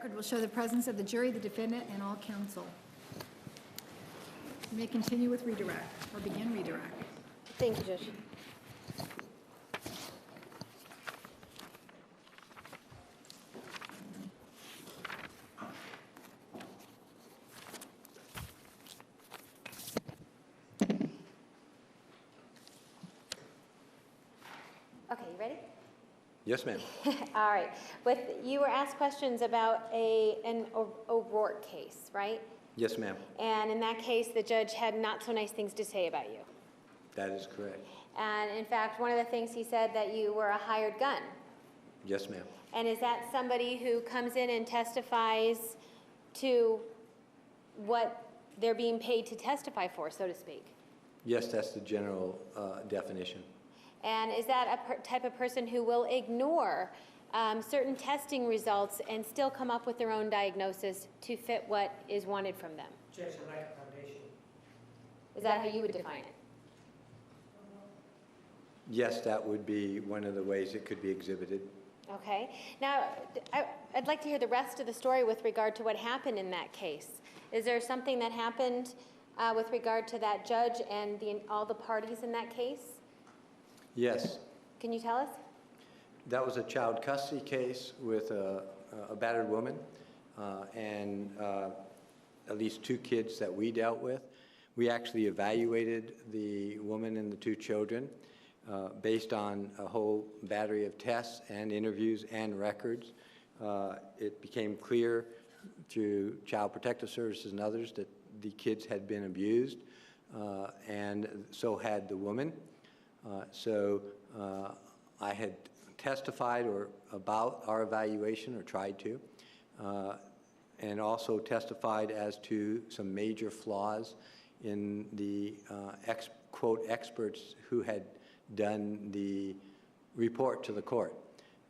Record will show the presence of the jury, the defendant, and all counsel. You may continue with redirect, or begin redirect. Thank you, Judge. Okay, you ready? Yes, ma'am. All right. You were asked questions about an O'Rourke case, right? Yes, ma'am. And in that case, the judge had not so nice things to say about you. That is correct. And in fact, one of the things he said that you were a hired gun. Yes, ma'am. And is that somebody who comes in and testifies to what they're being paid to testify for, so to speak? Yes, that's the general definition. And is that a type of person who will ignore certain testing results and still come up with their own diagnosis to fit what is wanted from them? Judge, I like the foundation. Is that how you would define it? Yes, that would be one of the ways it could be exhibited. Okay. Now, I'd like to hear the rest of the story with regard to what happened in that case. Is there something that happened with regard to that judge and all the parties in that case? Yes. Can you tell us? That was a child custody case with a battered woman and at least 2 kids that we dealt with. We actually evaluated the woman and the 2 children based on a whole battery of tests and interviews and records. It became clear through Child Protective Services and others that the kids had been abused, and so had the woman. I had testified about our evaluation, or tried to, and also testified as to some major flaws in the quote experts who had done the report to the court.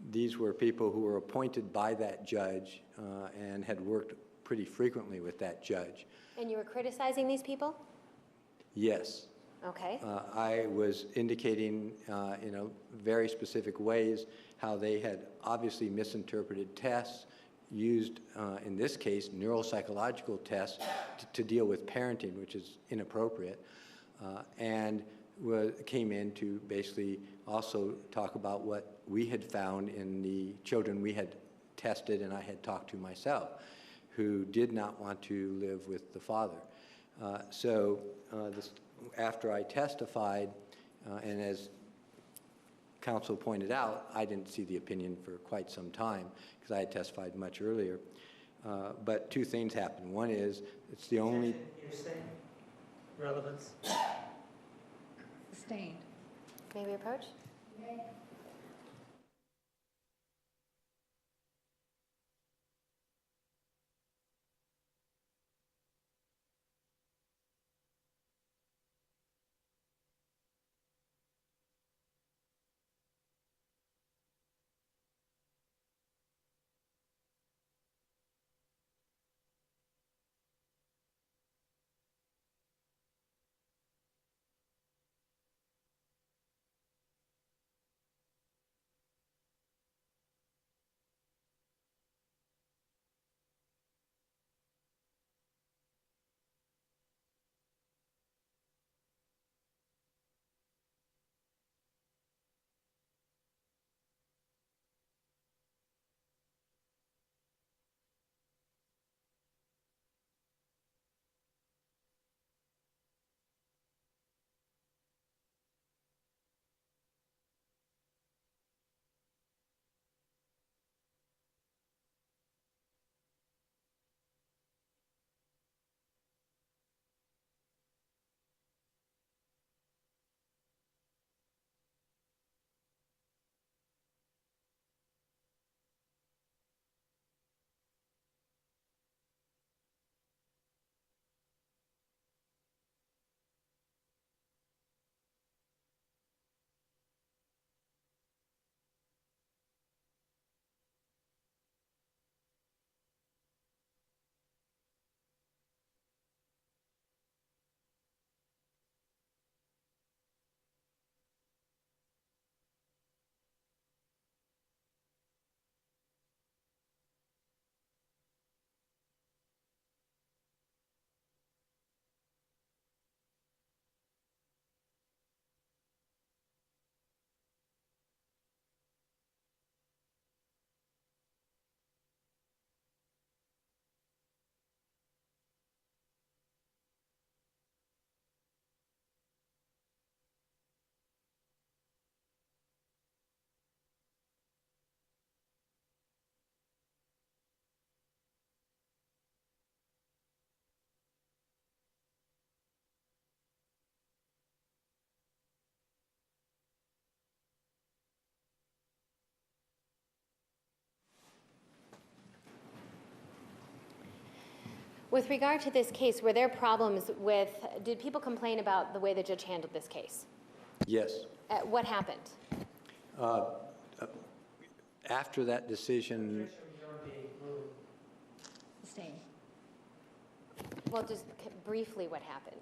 These were people who were appointed by that judge and had worked pretty frequently with that judge. And you were criticizing these people? Yes. Okay. I was indicating in very specific ways how they had obviously misinterpreted tests, used, in this case, neuropsychological tests to deal with parenting, which is inappropriate, and came in to basically also talk about what we had found in the children we had tested and I had talked to myself, who did not want to live with the father. After I testified, and as counsel pointed out, I didn't see the opinion for quite some time because I had testified much earlier. But 2 things happened. One is, it's the only... You're saying relevance? Sustained. May we approach? With regard to this case, were there problems with, did people complain about the way the judge handled this case? Yes. What happened? After that decision, Objection regarding the ruling. Sustained. Well, just briefly what happened.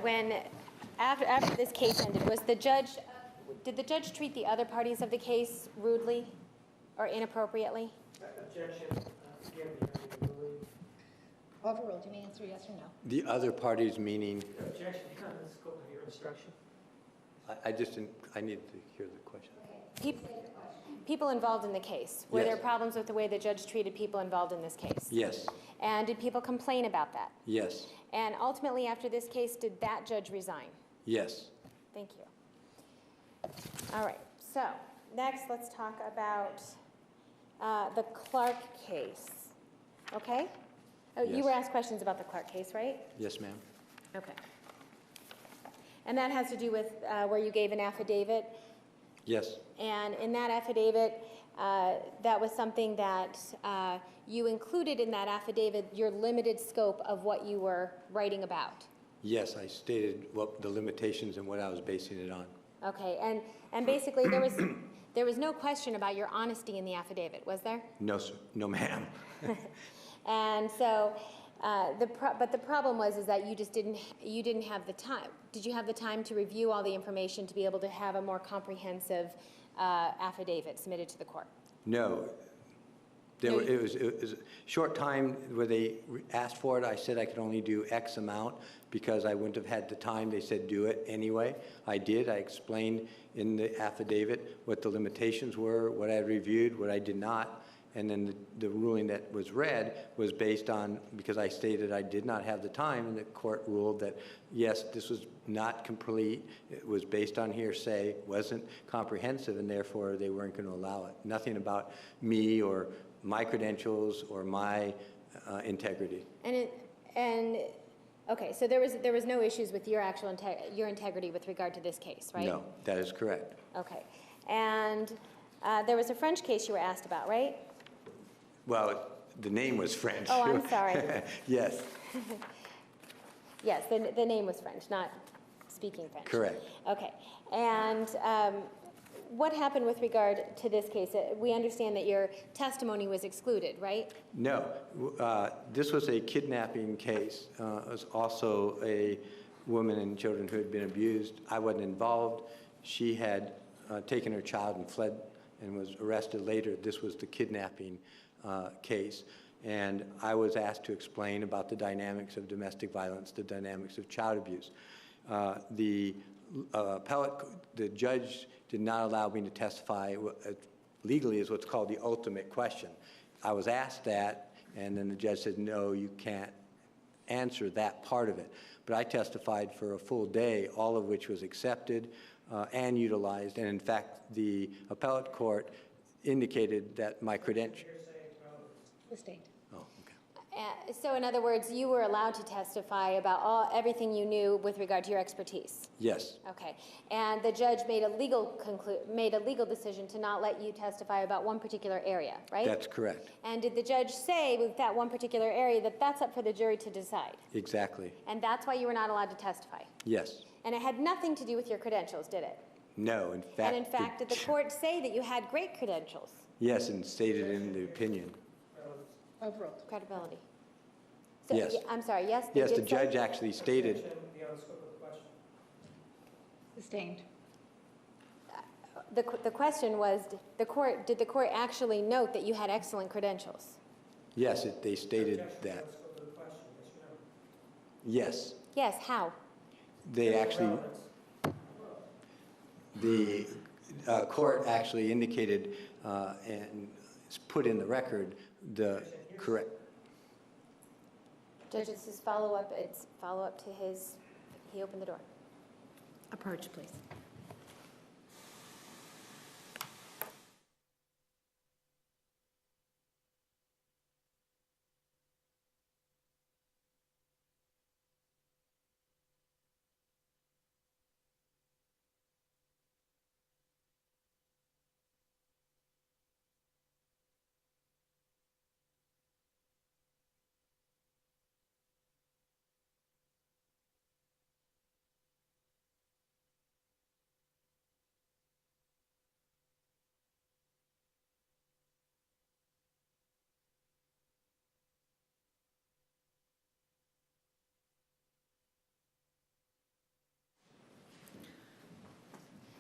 When, after this case ended, did the judge treat the other parties of the case rudely or inappropriately? Objection, again regarding the ruling. Overruled, you may answer yes or no. the other parties, meaning, Objection on the scope of your instruction. I just didn't, I needed to hear the question. People involved in the case. Were Yes. there problems with the way the judge treated people involved in this case? Yes, And did people complain about that? yes, And ultimately, after this case, did that judge resign? yes. Thank you. All right, so next let's talk about the Clark case. Okay? Oh, you Yes. were asked questions about the Clark case, right? Yes, ma'am. Okay. And that has to do with where you gave an affidavit. Yes, And in that affidavit, that was something that you included in that affidavit, your limited scope of what you were writing about. yes, I stated what the limitations and what I was basing it on. Okay, and basically there was no question about your honesty in the affidavit, was there? No, sir, no, ma'am. And so, but the problem was is that you just didn't have the time. Did you have the time to review all the information to be able to have a more comprehensive affidavit submitted to the court? No. No, It was a short time where they asked for it. I said I could only do X amount because I wouldn't have had the time. They said do it anyway. I did. I explained in the affidavit what the limitations were, what I had reviewed, what I did not. And then the ruling that was read was based on, because I stated I did not have the time, and the court ruled that, yes, this was not complete. It was based on hearsay, wasn't comprehensive, and therefore they weren't going to allow it. Nothing about me or my credentials or my integrity. And okay, so there was no issues with your actual your integrity with regard to this case, right? No, that is correct. Okay, and there was a French case you were asked about, right? Well, the name was French. Oh, I'm sorry. Yes, Yes, the name was French, not speaking French. correct. Okay, and what happened with regard to this case? We understand that your testimony was excluded, right? No, this was a kidnapping case. It was also a woman and children who had been abused. I wasn't involved. She had taken her child and fled and was arrested later. This was the kidnapping case. And I was asked to explain about the dynamics of domestic violence, the dynamics of child abuse. The judge did not allow me to testify legally is what's called the ultimate question. I was asked that, and then the judge said, no, you can't answer that part of it. But I testified for a full day, all of which was accepted and utilized. And in fact, the appellate court indicated that my credentials. Sustained. Oh, okay. So in other words, you were allowed to testify about everything you knew with regard to your expertise? Yes, Okay. And the judge made a legal decision to not let you testify about one particular area, right? that's correct. And did the judge say with that one particular area that that's up for the jury to decide? Exactly. And that's why you were not allowed to testify? Yes. And it had nothing to do with your credentials, did it? No, in fact. And in fact, did the court say that you had great credentials? Yes, and stated in the opinion. Overruled. Credibility. So, Yes. I'm sorry, yes? they Yes, the did say- judge actually stated, Objection beyond the scope of the question. Sustained. The question was, did the court actually note that you had excellent credentials? yes, they stated Objection that. beyond the scope of the question, yes or no? Yes, Yes, how? they actually, Relevance. the court actually indicated and put in the record the correct, Judge, this is follow-up, it's follow-up to his, he opened the door. Approach, please.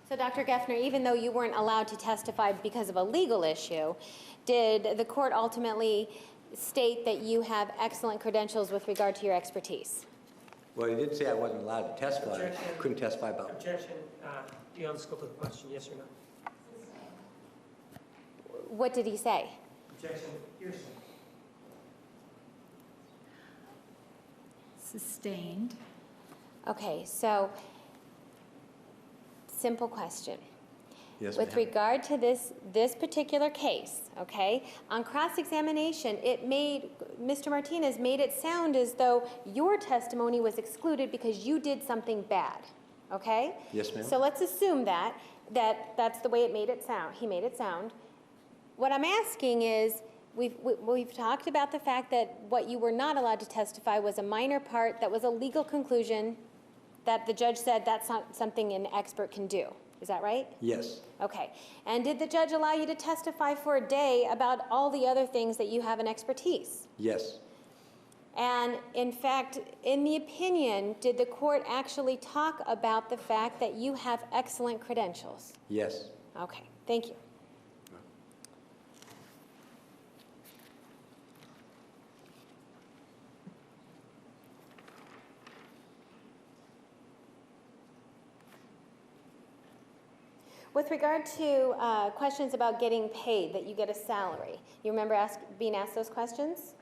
So Dr. Geffner, even though you weren't allowed to testify because of a legal issue, did the court ultimately state that you have excellent credentials with regard to your expertise? well, he did say I wasn't allowed to testify, Objection. couldn't testify about. Objection beyond the scope of the question, yes or no? What did he say? Objection, hearsay. Sustained. Okay, so, simple question. Yes, With ma'am. regard to this particular case, okay, on cross-examination, Mr. Martinez made it sound as though your testimony was excluded because you did something bad, okay? Yes, ma'am. So let's assume that's the way it made it sound. He made it sound. What I'm asking is, we've talked about the fact that what you were not allowed to testify was a minor part that was a legal conclusion that the judge said that's not something an expert can do. Is that right? Yes, Okay. And did the judge allow you to testify for a day about all the other things that you have an expertise? yes, And in fact, in the opinion, did the court actually talk about the fact that you have excellent credentials? yes. Okay, thank you. With regard to questions about getting paid, that you get a salary, you remember being asked those questions?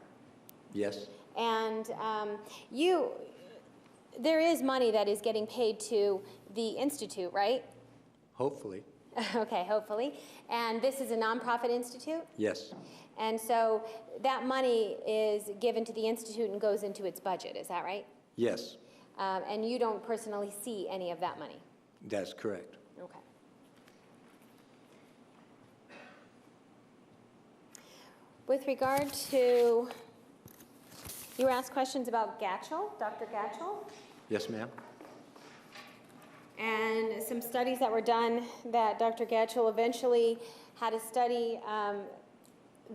Yes, And there is money that is getting paid to the Institute, right? hopefully, Okay, hopefully. And this is a nonprofit institute? yes, And so that money is given to the Institute and goes into its budget, is that right? yes, And you don't personally see any of that money? that's correct. Okay. With regard to, you were asked questions about Gatchell, Dr. Gatchell, Yes, ma'am. and some studies that were done that Dr. Gatchell eventually had a study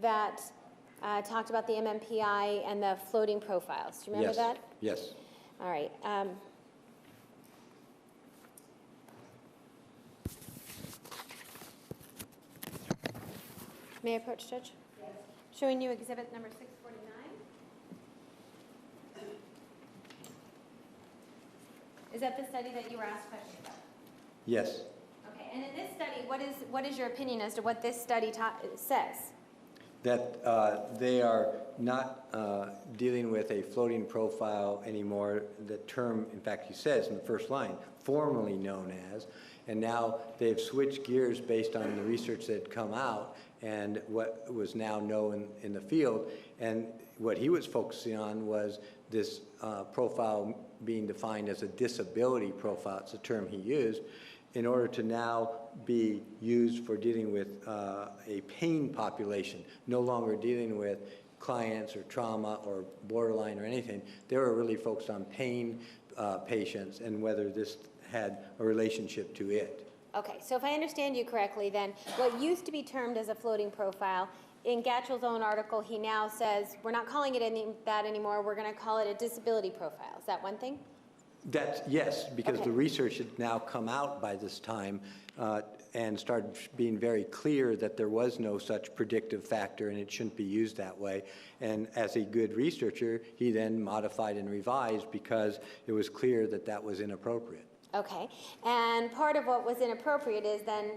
that talked about the MMPI and the floating profiles. Do you remember Yes, that? yes, All right. May I approach, Judge? Yes. Showing you exhibit number 649. Is that the study that you were asked questions about? yes. Okay, and in this study, what is your opinion as to what this study says? That they are not dealing with a floating profile anymore. The term, in fact, he says in the first line, formerly known as, and now they've switched gears based on the research that had come out and what was now known in the field. And what he was focusing on was this profile being defined as a disability profile. It's a term he used, in order to now be used for dealing with a pain population, no longer dealing with clients or trauma or borderline or anything. They were really focused on pain patients and whether this had a relationship to it. Okay, so if I understand you correctly, then what used to be termed as a floating profile, in Gatchell's own article, he now says, we're not calling it that anymore, we're going to call it a disability profile. Is that one thing? Yes, because Okay. the research had now come out by this time and started being very clear that there was no such predictive factor and it shouldn't be used that way. And as a good researcher, he then modified and revised because it was clear that that was inappropriate. Okay, and part of what was inappropriate is then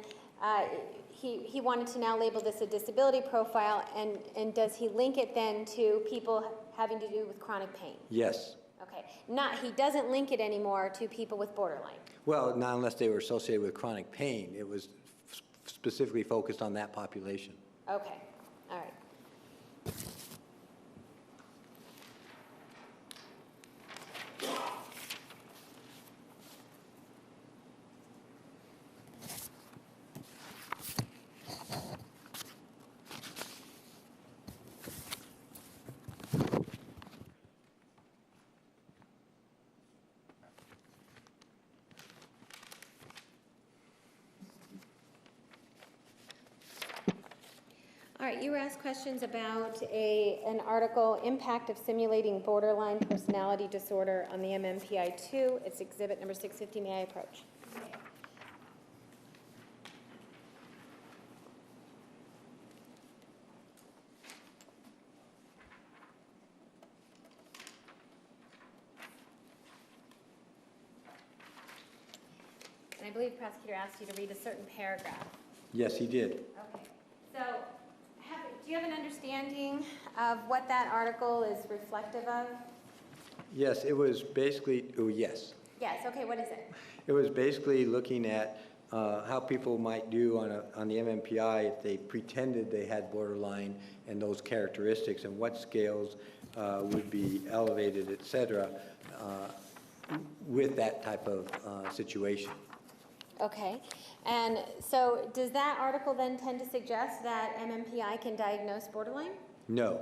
he wanted to now label this a disability profile, and does he link it then to people having to do with chronic pain? Yes. Okay, he doesn't link it anymore to people with borderline. Well, not unless they were associated with chronic pain. It was specifically focused on that population. Okay, all right. All right, you were asked questions about an article, Impact of Simulating Borderline Personality Disorder on the MMPI-2. It's exhibit number 650. May I approach? And I believe the prosecutor asked you to read a certain paragraph. Yes, he did. Okay, so do you have an understanding of what that article is reflective of? Yes, it was basically, yes. Yes, okay, what is it? It was basically looking at how people might do on the MMPI if they pretended they had borderline and those characteristics, and what scales would be elevated, et cetera, with that type of situation. Okay, and so does that article then tend to suggest that MMPI can diagnose borderline? No.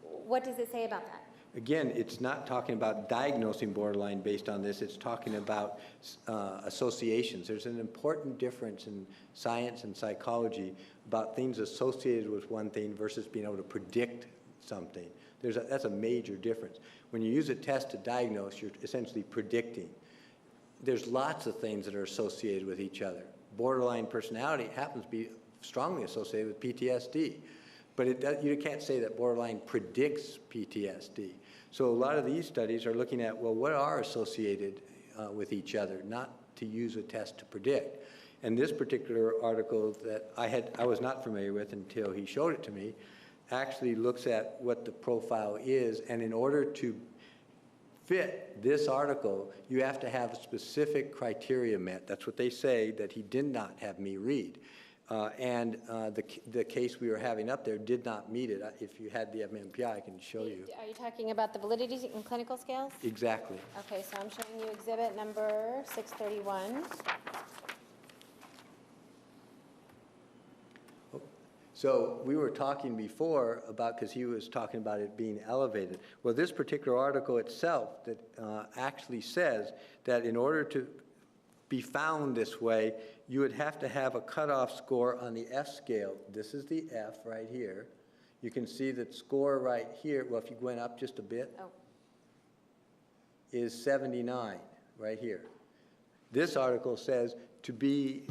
What does it say about that? Again, it's not talking about diagnosing borderline based on this. It's talking about associations. There's an important difference in science and psychology about things associated with one thing versus being able to predict something. That's a major difference. When you use a test to diagnose, you're essentially predicting. There's lots of things that are associated with each other. Borderline personality happens to be strongly associated with PTSD. But you can't say that borderline predicts PTSD. So a lot of these studies are looking at, well, what are associated with each other, not to use a test to predict. And this particular article that I was not familiar with until he showed it to me, actually looks at what the profile is, and in order to fit this article, you have to have a specific criteria met. That's what they say that he did not have me read. The case we were having up there did not meet it. If you had the MMPI, I can show you. Are you talking about the validity and clinical scales? Exactly. Okay, so I'm showing you exhibit number 631. So we were talking before about, because he was talking about it being elevated. Well, this particular article itself that actually says that in order to be found this way, you would have to have a cutoff score on the F scale. This is the F right here. You can see that score right here, well, if you went up just a bit, is 79 right here. This article says to be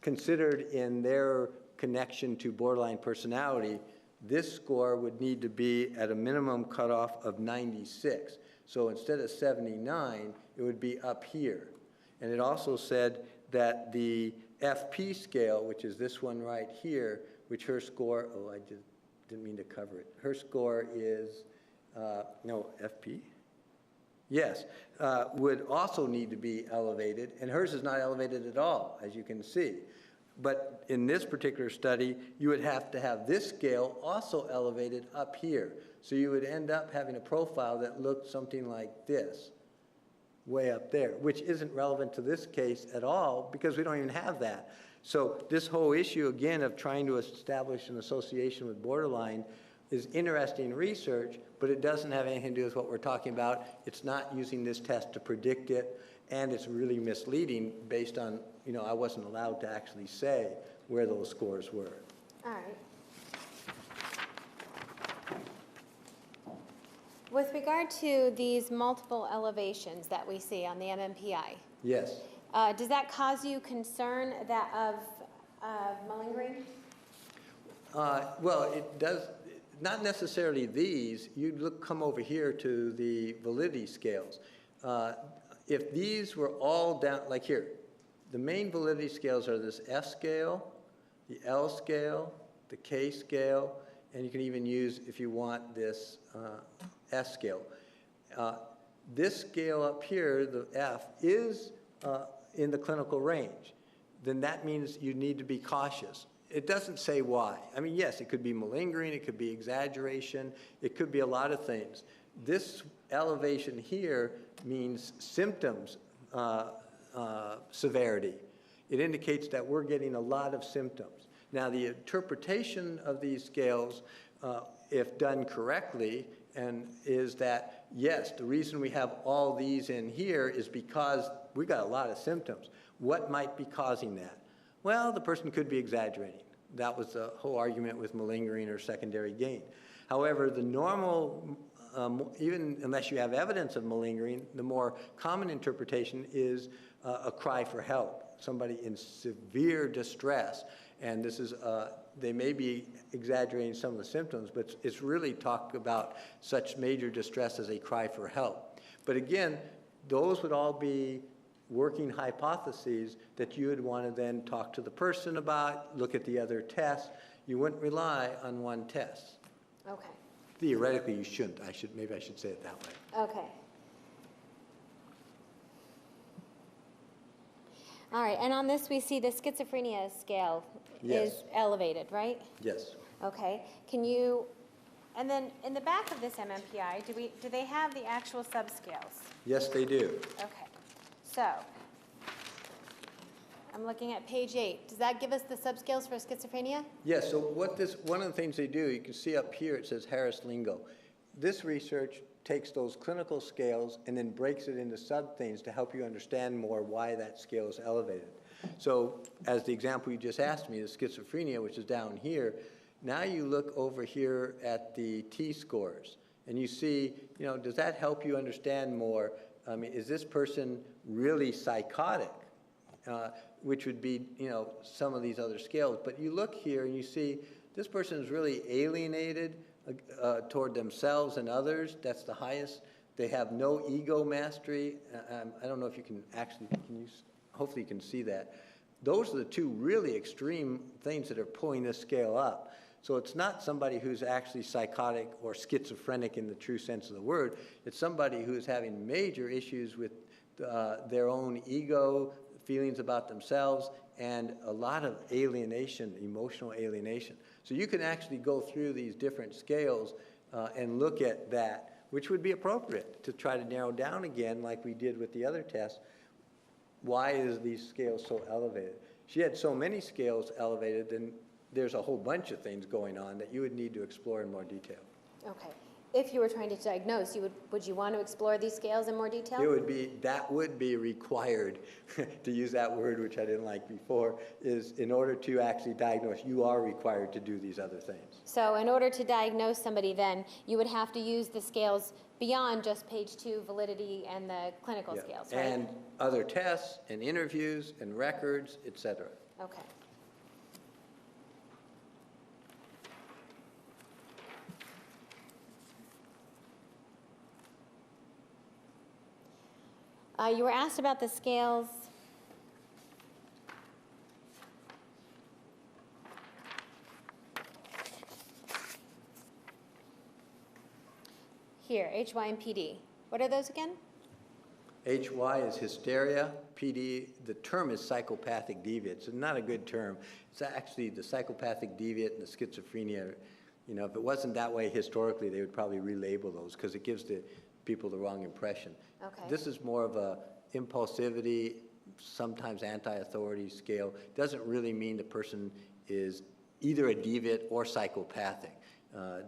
considered in their connection to borderline personality, this score would need to be at a minimum cutoff of 96. So instead of 79, it would be up here. And it also said that the FP scale, which is this one right here, which her score, oh, I just didn't mean to cover it. Her score is, no, FP? Yes, would also need to be elevated, and hers is not elevated at all, as you can see. But in this particular study, you would have to have this scale also elevated up here. So you would end up having a profile that looked something like this, way up there, which isn't relevant to this case at all because we don't even have that. So this whole issue, again, of trying to establish an association with borderline is interesting research, but it doesn't have anything to do with what we're talking about. It's not using this test to predict it, and it's really misleading based on, you know, I wasn't allowed to actually say where those scores were. All right. With regard to these multiple elevations that we see on the MMPI, Yes. does that cause you concern that of malingering? Well, it does, not necessarily these. You'd come over here to the validity scales. If these were all down, like here, the main validity scales are this F scale, the L scale, the K scale, and you can even use, if you want, this S scale. This scale up here, the F, is in the clinical range. Then that means you need to be cautious. It doesn't say why. I mean, yes, it could be malingering, it could be exaggeration, it could be a lot of things. This elevation here means symptoms severity. It indicates that we're getting a lot of symptoms. Now, the interpretation of these scales, if done correctly, and is that, yes, the reason we have all these in here is because we got a lot of symptoms. What might be causing that? Well, the person could be exaggerating. That was the whole argument with malingering or secondary gain. However, the normal, even unless you have evidence of malingering, the more common interpretation is a cry for help, somebody in severe distress. And this is, they may be exaggerating some of the symptoms, but it's really talk about such major distress as a cry for help. But again, those would all be working hypotheses that you would want to then talk to the person about, look at the other tests. You wouldn't rely on one test. Okay. Theoretically, you shouldn't. Maybe I should say it that way. Okay. All right, and on this we see the schizophrenia scale Yes. is elevated, right? Yes. Okay. Can you, and then in the back of this MMPI, do they have the actual subscales? Yes, they do. Okay. So, I'm looking at page 8. Does that give us the subscales for schizophrenia? Yes, so one of the things they do, you can see up here, it says Harris Lingo. This research takes those clinical scales and then breaks it into sub-things to help you understand more why that scale is elevated. So, as the example you just asked me, the schizophrenia, which is down here, now you look over here at the T-scores, and you see, you know, does that help you understand more? I mean, is this person really psychotic? Which would be, you know, some of these other scales. But you look here and you see this person is really alienated toward themselves and others. That's the highest. They have no ego mastery. I don't know if you can actually, hopefully you can see that. Those are the two really extreme things that are pulling this scale up. So it's not somebody who's actually psychotic or schizophrenic in the true sense of the word. It's somebody who's having major issues with their own ego, feelings about themselves, and a lot of alienation, emotional alienation. So you can actually go through these different scales and look at that, which would be appropriate to try to narrow down again, like we did with the other tests. Why is these scales so elevated? She had so many scales elevated, then there's a whole bunch of things going on that you would need to explore in more detail. Okay. If you were trying to diagnose, would you want to explore these scales in more detail? That would be required, to use that word, which I didn't like before, is in order to actually diagnose, you are required to do these other things. So in order to diagnose somebody then, you would have to use the scales beyond just page 2 validity and the clinical scales, right? And other tests and interviews and records, et cetera. Okay. You were asked about the scales. Here, HY and PD. What are those again? HY is hysteria. PD, the term is psychopathic deviant. It's not a good term. It's actually the psychopathic deviant and the schizophrenia You know, if it wasn't that way historically, they would probably relabel those because it gives the people the wrong impression. Okay. This is more of a impulsivity, sometimes anti-authority scale. Doesn't really mean the person is either a deviant or psychopathic.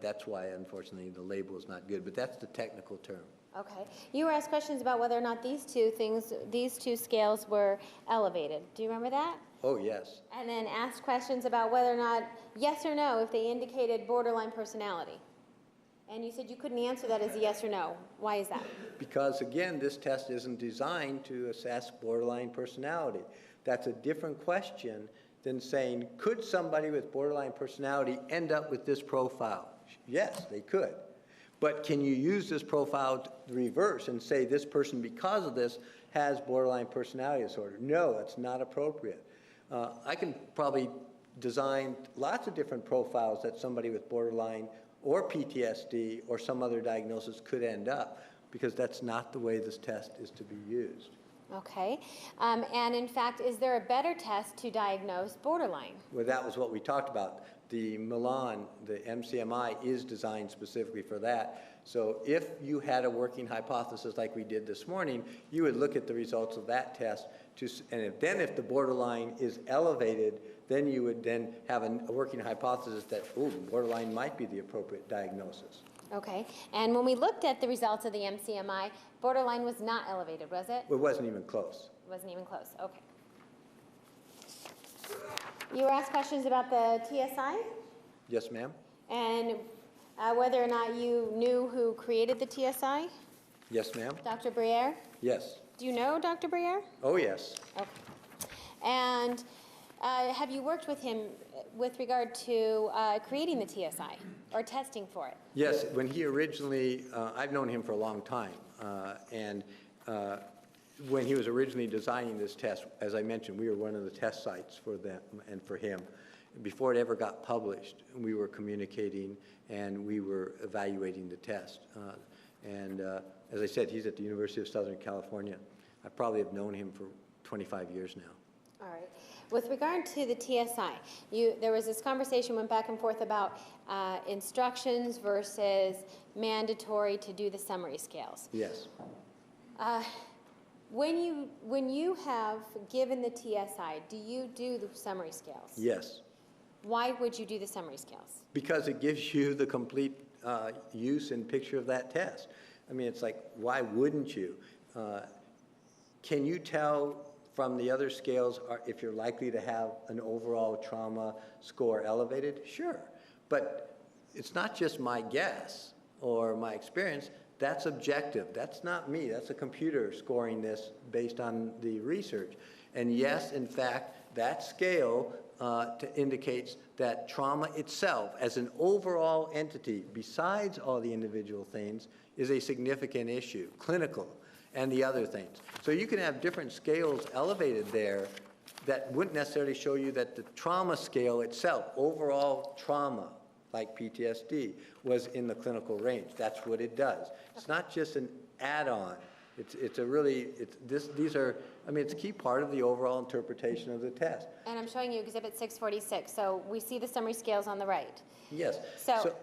That's why, unfortunately, the label is not good, but that's the technical term. Okay. You were asked questions about whether or not these two scales were elevated. Do you remember that? Oh, yes. And then asked questions about whether or not, yes or no, if they indicated borderline personality. And you said you couldn't answer that as a yes or no. Why is that? Because, again, this test isn't designed to assess borderline personality. That's a different question than saying, could somebody with borderline personality end up with this profile? Yes, they could. But can you use this profile to reverse and say this person, because of this, has borderline personality disorder? No, that's not appropriate. I can probably design lots of different profiles that somebody with borderline or PTSD or some other diagnosis could end up, because that's not the way this test is to be used. Okay. And in fact, is there a better test to diagnose borderline? Well, that was what we talked about. The Milan, the MCMI, is designed specifically for that. So if you had a working hypothesis like we did this morning, you would look at the results of that test, and if the borderline is elevated, then you would then have a working hypothesis that, ooh, borderline might be the appropriate diagnosis. Okay. And when we looked at the results of the MCMI, borderline was not elevated, was it? It wasn't even close. It wasn't even close. Okay. You were asked questions about the TSI Yes, ma'am? and whether or not you knew who created the TSI. Yes, ma'am? Dr. Briere? Yes. Do you know Dr. Briere? Oh, yes. Okay. And have you worked with him with regard to creating the TSI or testing for it? Yes, when he originally, I've known him for a long time, when he was originally designing this test, as I mentioned, we were one of the test sites for them and for him. Before it ever got published, we were communicating and we were evaluating the test. As I said, he's at the University of Southern California. I probably have known him for 25 years now. All right. With regard to the TSI, there was this conversation went back and forth about instructions versus mandatory to do the summary scales. Yes. When you have given the TSI, do you do the summary scales? Yes. Why would you do the summary scales? Because it gives you the complete use and picture of that test. I mean, it's like, why wouldn't you? Can you tell from the other scales if you're likely to have an overall trauma score elevated? Sure. But it's not just my guess or my experience. That's objective. That's not me. That's a computer scoring this based on the research. And yes, in fact, that scale indicates that trauma itself, as an overall entity, besides all the individual things, is a significant issue, clinical, and the other things. So you can have different scales elevated there that wouldn't necessarily show you that the trauma scale itself, overall trauma, like PTSD, was in the clinical range. That's what it does. It's not just an add-on. It's a really, these are, I mean, it's a key part of the overall interpretation of the test. And I'm showing you Exhibit 646. So we see the summary scales on the right. Yes. So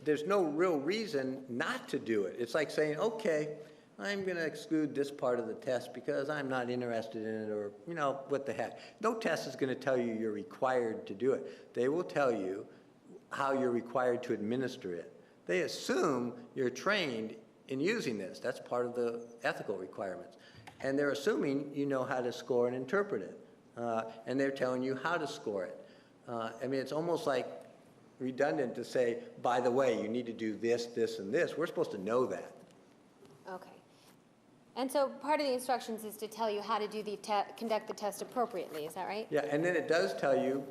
there's no real reason not to do it. It's like saying, okay, I'm going to exclude this part of the test because I'm not interested in it, or, you know, what the heck. No test is going to tell you you're required to do it. They will tell you how you're required to administer it. They assume you're trained in using this. That's part of the ethical requirements. And they're assuming you know how to score and interpret it. And they're telling you how to score it. I mean, it's almost like redundant to say, by the way, you need to do this, this, and this. We're supposed to know that. Okay. And so part of the instructions is to tell you how to do conduct the test appropriately. Is that right? Yeah, and then it does tell you,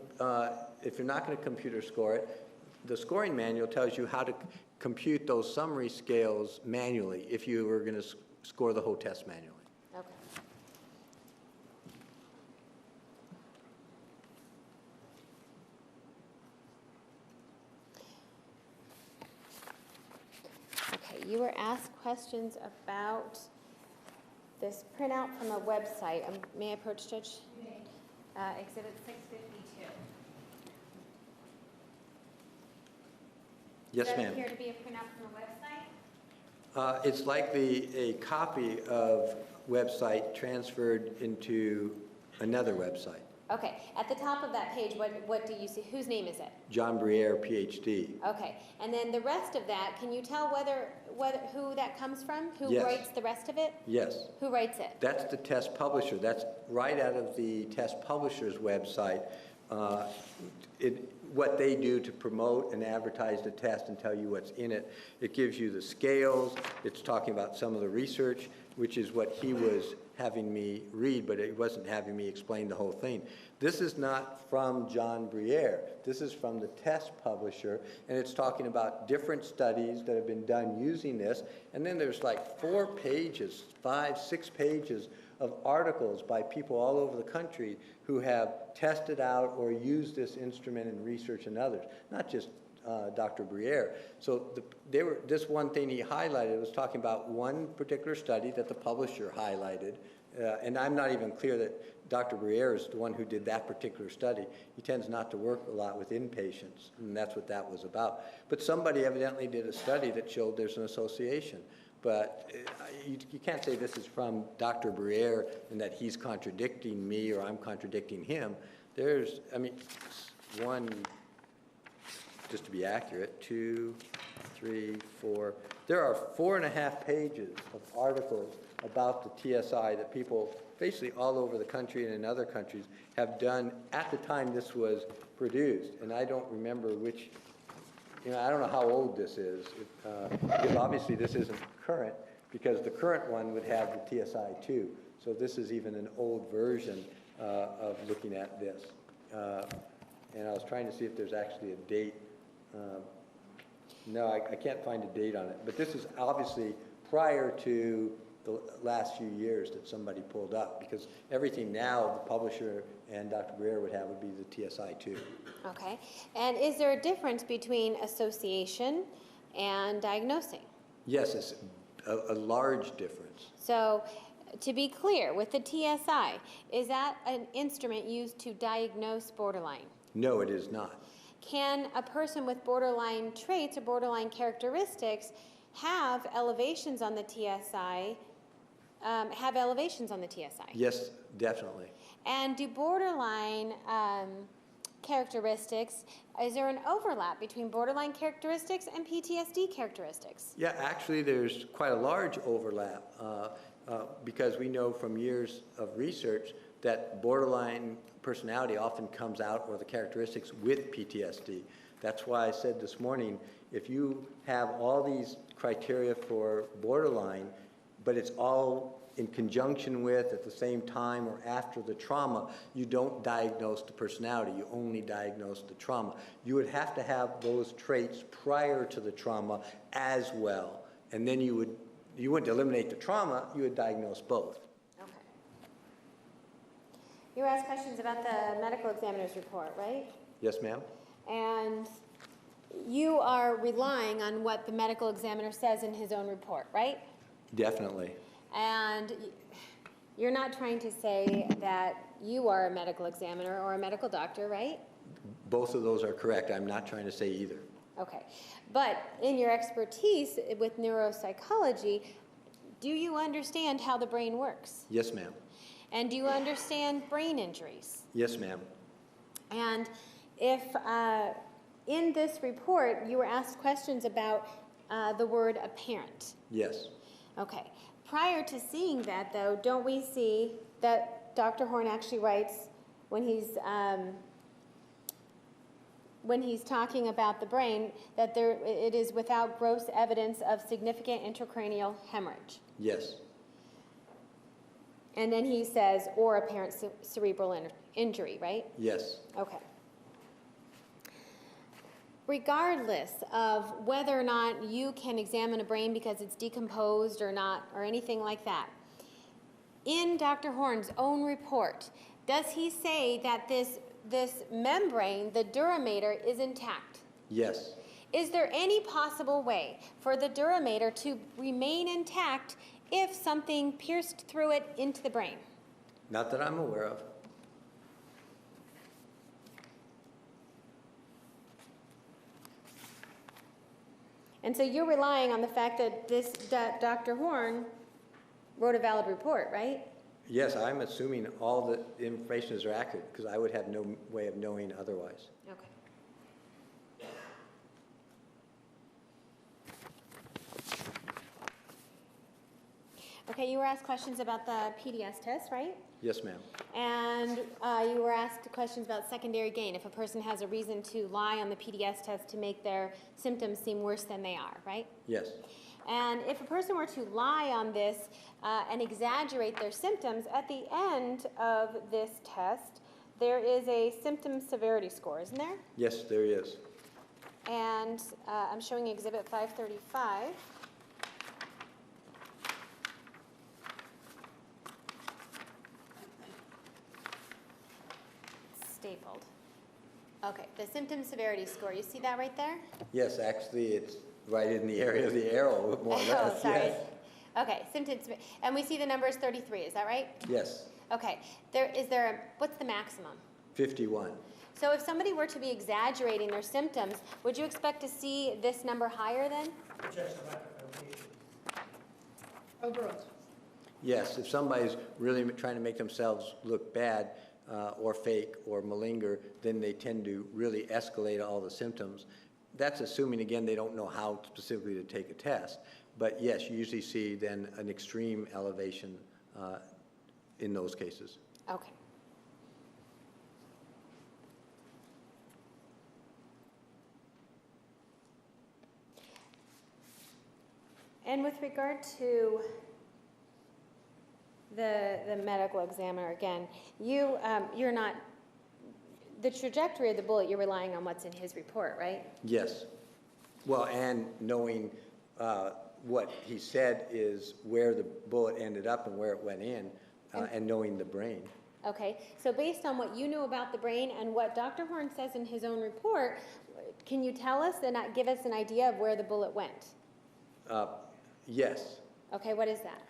if you're not going to computer score it, the scoring manual tells you how to compute those summary scales manually if you were going to score the whole test manually. Okay. Okay, you were asked questions about this printout from a website. May I approach Judge? Exhibit 652. Yes, Does ma'am. that appear to be a printout from the website? It's likely a copy of website transferred into another website. Okay, at the top of that page, what do you see? Whose name is it? John Briere, PhD. Okay, and then the rest of that, can you tell who that comes from? Who Yes. writes the rest of it? Yes. Who writes it? That's the test publisher. That's right out of the test publisher's website. What they do to promote and advertise the test and tell you what's in it. It gives you the scales. It's talking about some of the research, which is what he was having me read, but it wasn't having me explain the whole thing. This is not from John Briere. This is from the test publisher, and it's talking about different studies that have been done using this. And then there's like 4 pages, 5, 6 pages of articles by people all over the country who have tested out or used this instrument in research and others, not just Dr. Briere. So this one thing he highlighted was talking about one particular study that the publisher highlighted, and I'm not even clear that Dr. Briere is the one who did that particular study. He tends not to work a lot with inpatients, and that's what that was about. But somebody evidently did a study that showed there's an association. But you can't say this is from Dr. Briere and that he's contradicting me or I'm contradicting him. There's, I mean, one, just to be accurate, 2, 3, 4. There are 4.5 pages of articles about the TSI that people basically all over the country and in other countries have done at the time this was produced. And I don't remember which, I don't know how old this is. Because obviously this isn't current, because the current one would have the TSI-2. So this is even an old version of looking at this. And I was trying to see if there's actually a date. No, I can't find a date on it. But this is obviously prior to the last few years that somebody pulled up, because everything now the publisher and Dr. Briere would have would be the TSI-2. Okay, and is there a difference between association and diagnosing? Yes, it's a large difference. So, to be clear, with the TSI, is that an instrument used to diagnose borderline? No, it is not. Can a person with borderline traits or borderline characteristics have elevations on the TSI? Yes, definitely. And do borderline characteristics, is there an overlap between borderline characteristics and PTSD characteristics? Yeah, actually, there's quite a large overlap because we know from years of research that borderline personality often comes out, or the characteristics, with PTSD. That's why I said this morning, if you have all these criteria for borderline, but it's all in conjunction with, at the same time, or after the trauma, you don't diagnose the personality, you only diagnose the trauma. You would have to have those traits prior to the trauma as well, and then you wouldn't eliminate the trauma, you would diagnose both. Okay. You were asked questions about the medical examiner's report, right? Yes, ma'am? And you are relying on what the medical examiner says in his own report, right? Definitely. And you're not trying to say that you are a medical examiner or a medical doctor, right? Both of those are correct. I'm not trying to say either. Okay. But in your expertise with neuropsychology, do you understand how the brain works? Yes, ma'am. And do you understand brain injuries? Yes, ma'am. And if in this report you were asked questions about the word apparent. Yes. Okay. Prior to seeing that, though, don't we see that Dr. Horn actually writes when he's talking about the brain that it is without gross evidence of significant intracranial hemorrhage? Yes. And then he says, or apparent cerebral injury, right? Yes. Okay. Regardless of whether or not you can examine a brain because it's decomposed or not, or anything like that, in Dr. Horn's own report, does he say that this membrane, the duramater, is intact? Yes. Is there any possible way for the duramater to remain intact if something pierced through it into the brain? Not that I'm aware of. And so you're relying on the fact that that Dr. Horn wrote a valid report, right? Yes, I'm assuming all the information is accurate, because I would have no way of knowing otherwise. Okay. Okay, you were asked questions about the PDS test, right? Yes, ma'am. And you were asked questions about secondary gain, if a person has a reason to lie on the PDS test to make their symptoms seem worse than they are, right? Yes. And if a person were to lie on this and exaggerate their symptoms, at the end of this test, there is a symptom severity score, isn't there? Yes, there is. And I'm showing Exhibit 535. It's stapled. Okay, the symptom severity score, you see that right there? Yes, actually, it's right in the area of the arrow, more or less. Oh, sorry. Yes. Okay, symptoms, and we see the number is 33, is that right? Yes, Okay, what's the maximum? 51. So if somebody were to be exaggerating their symptoms, would you expect to see this number higher then? Objection, lack of foundation. Overruled. Yes, if somebody's really trying to make themselves look bad or fake or malinger, then they tend to really escalate all the symptoms. That's assuming, again, they don't know how specifically to take a test. But yes, you usually see then an extreme elevation in those cases. Okay. And with regard to the medical examiner, again, you're not, the trajectory of the bullet, you're relying on what's in his report, right? Yes. Well, and knowing what he said is where the bullet ended up and where it went in, and knowing the brain. Okay, so based on what you know about the brain and what Dr. Horn says in his own report, can you tell us and give us an idea of where the bullet went? Yes. Okay, what is that?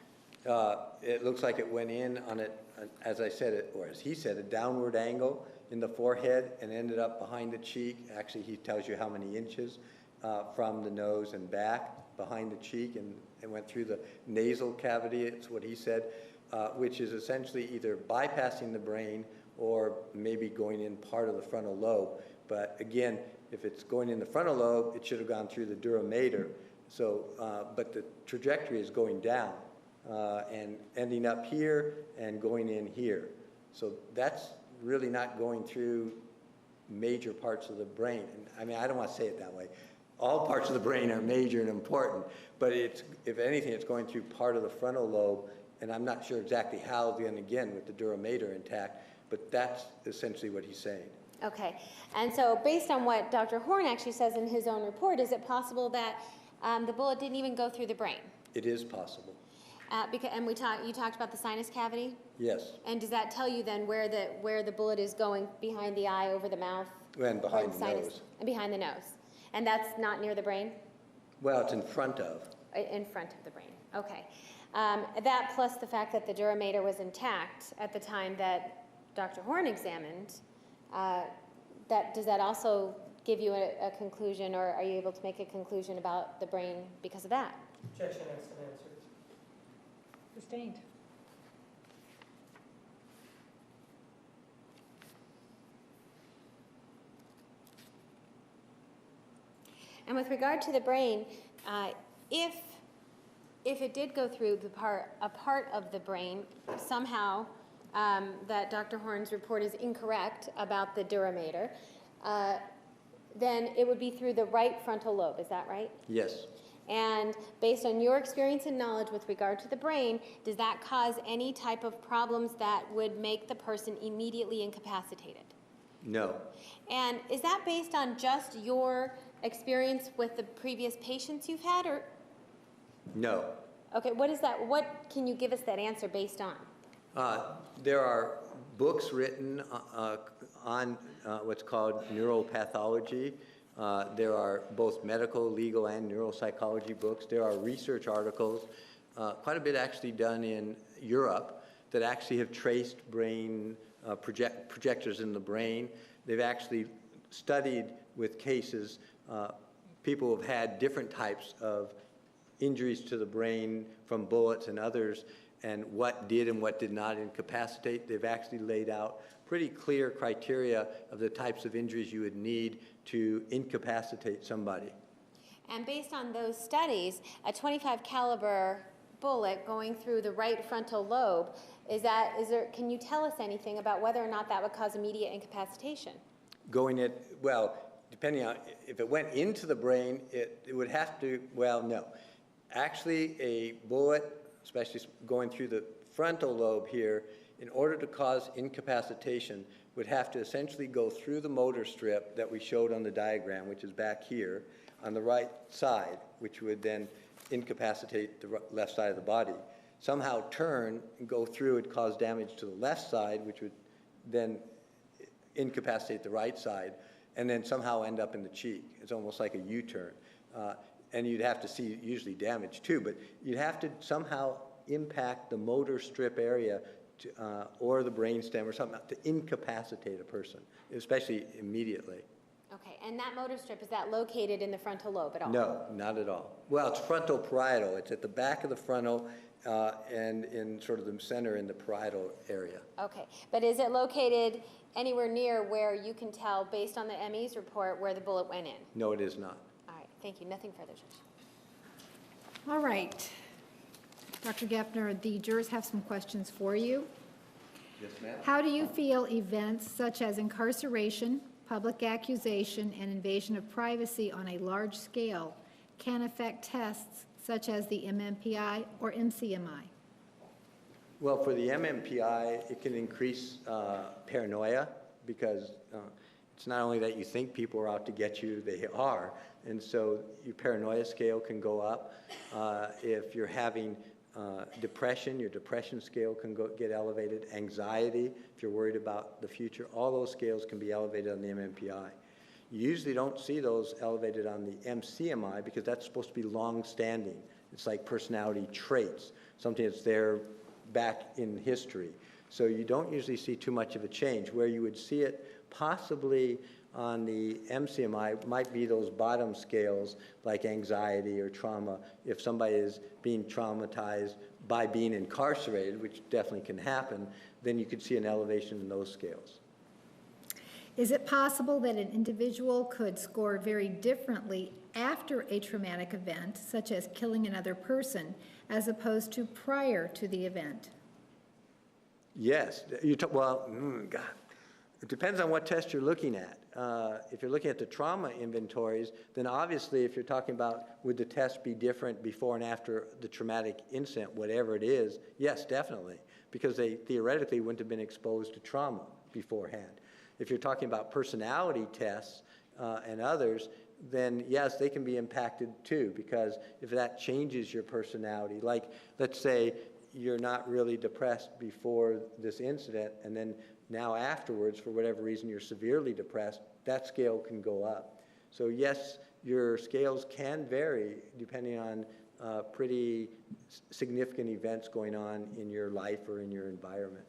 It looks like it went in on it, as I said it, or as he said, a downward angle in the forehead and ended up behind the cheek. Actually, he tells you how many inches from the nose and back behind the cheek, and it went through the nasal cavity, it's what he said, which is essentially either bypassing the brain or maybe going in part of the frontal lobe. But again, if it's going in the frontal lobe, it should have gone through the dura mater. So, but the trajectory is going down and ending up here and going in here. So that's really not going through major parts of the brain. And, I mean, I don't want to say it that way. All parts of the brain are major and important, but it's, if anything, it's going through part of the frontal lobe, and I'm not sure exactly how, then again, with the dura mater intact, but that's essentially what he's saying. Okay, and so based on what Dr. Horn actually says in his own report, is it possible that the bullet didn't even go through the brain? It is possible. And you talked about the sinus cavity? Yes, And does that tell you then where the bullet is going, behind the eye, over the mouth? and or behind the the sinus? nose. And behind the nose. And that's not near the brain? Well, it's in front of. In front of the brain, okay. That plus the fact that the dura mater was intact at the time that Dr. Horn examined, does that also give you a conclusion, or are you able to make a conclusion about the brain because of that? Objection, asked and answered. Sustained. And with regard to the brain, if it did go through a part of the brain, somehow that Dr. Horn's report is incorrect about the dura mater, then it would be through the right frontal lobe, is that right? Yes. And based on your experience and knowledge with regard to the brain, does that cause any type of problems that would make the person immediately incapacitated? No. And is that based on just your experience with the previous patients you've had, or? No. Okay, what is that? What can you give us that answer based on? There are books written on what's called neuropathology. There are both medical, legal, and neuropsychology books. There are research articles, quite a bit actually done in Europe, that actually have traced brain projectors in the brain. They've actually studied with cases people have had different types of injuries to the brain from bullets and others, and what did and what did not incapacitate. They've actually laid out pretty clear criteria of the types of injuries you would need to incapacitate somebody. And based on those studies, a 25 caliber bullet going through the right frontal lobe, can you tell us anything about whether or not that would cause immediate incapacitation? Well, depending on, if it went into the brain, it would have to, well, no. Actually, a bullet, especially going through the frontal lobe here, in order to cause incapacitation, would have to essentially go through the motor strip that we showed on the diagram, which is back here, on the right side, which would then incapacitate the left side of the body. Somehow turn and go through and cause damage to the left side, which would then incapacitate the right side, and then somehow end up in the cheek. It's almost like a U-turn. And you'd have to see usually damage too, but you'd have to somehow impact the motor strip area or the brainstem or something to incapacitate a person, especially immediately. Okay, and that motor strip, is that located in the frontal lobe at all? No, not at all. Well, it's frontal parietal. It's at the back of the frontal and in sort of the center in the parietal area. Okay, but is it located anywhere near where you can tell, based on the ME's report, where the bullet went in? No, it is not. All right, thank you. Nothing further, Judge. All right. Dr. Geffner, the jurors have some questions for you. Yes, ma'am. How do you feel events such as incarceration, public accusation, and invasion of privacy on a large scale can affect tests such as the MMPI or MCMI? Well, for the MMPI, it can increase paranoia because it's not only that you think people are out to get you, they are. And so your paranoia scale can go up. If you're having depression, your depression scale can get elevated. Anxiety, if you're worried about the future, all those scales can be elevated on the MMPI. You usually don't see those elevated on the MCMI because that's supposed to be long-standing. It's like personality traits, something that's there back in history. So you don't usually see too much of a change. Where you would see it possibly on the MCMI might be those bottom scales like anxiety or trauma. If somebody is being traumatized by being incarcerated, which definitely can happen, then you could see an elevation in those scales. Is it possible that an individual could score very differently after a traumatic event, such as killing another person, as opposed to prior to the event? Yes. God. It depends on what test you're looking at. If you're looking at the trauma inventories, then obviously if you're talking about would the test be different before and after the traumatic incident, whatever it is, yes, definitely, because they theoretically wouldn't have been exposed to trauma beforehand. If you're talking about personality tests and others, then yes, they can be impacted too, because if that changes your personality, like let's say you're not really depressed before this incident, and then now afterwards, for whatever reason, you're severely depressed, that scale can go up. So yes, your scales can vary depending on pretty significant events going on in your life or in your environment.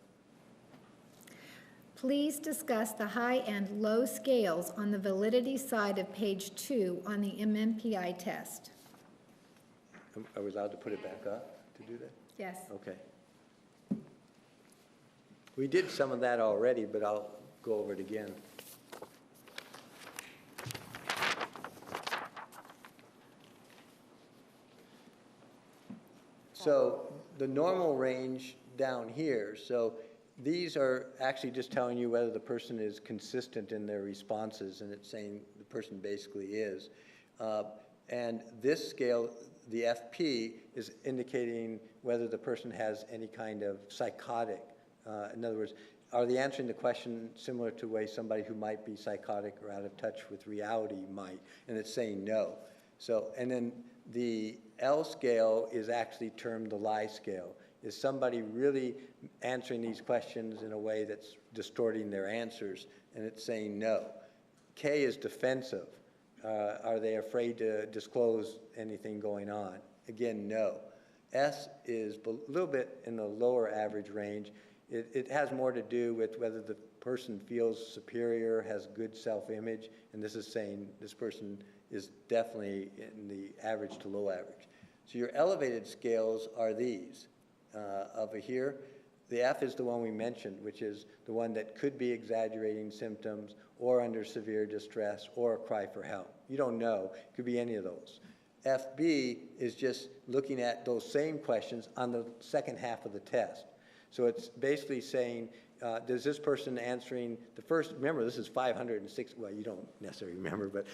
Please discuss the high and low scales on the validity side of page 2 on the MMPI test. Are we allowed to put it back up to do that? Yes. Okay. We did some of that already, but I'll go over it again. So the normal range down here, so these are actually just telling you whether the person is consistent in their responses, and it's saying the person basically is. And this scale, the FP, is indicating whether the person has any kind of psychotic. In other words, are they answering the question similar to the way somebody who might be psychotic or out of touch with reality might? And it's saying no. So, and then the L scale is actually termed the lie scale. Is somebody really answering these questions in a way that's distorting their answers? And it's saying no. K is defensive. Are they afraid to disclose anything going on? Again, no. S is a little bit in the lower average range. It has more to do with whether the person feels superior, has good self-image, and this is saying this person is definitely in the average to low average. So your elevated scales are these over here. The F is the one we mentioned, which is the one that could be exaggerating symptoms or under severe distress or a cry for help. You don't know. It could be any of those. FB is just looking at those same questions on the second half of the test. So it's basically saying, does this person answering the first, remember this is 506, well you don't necessarily remember, but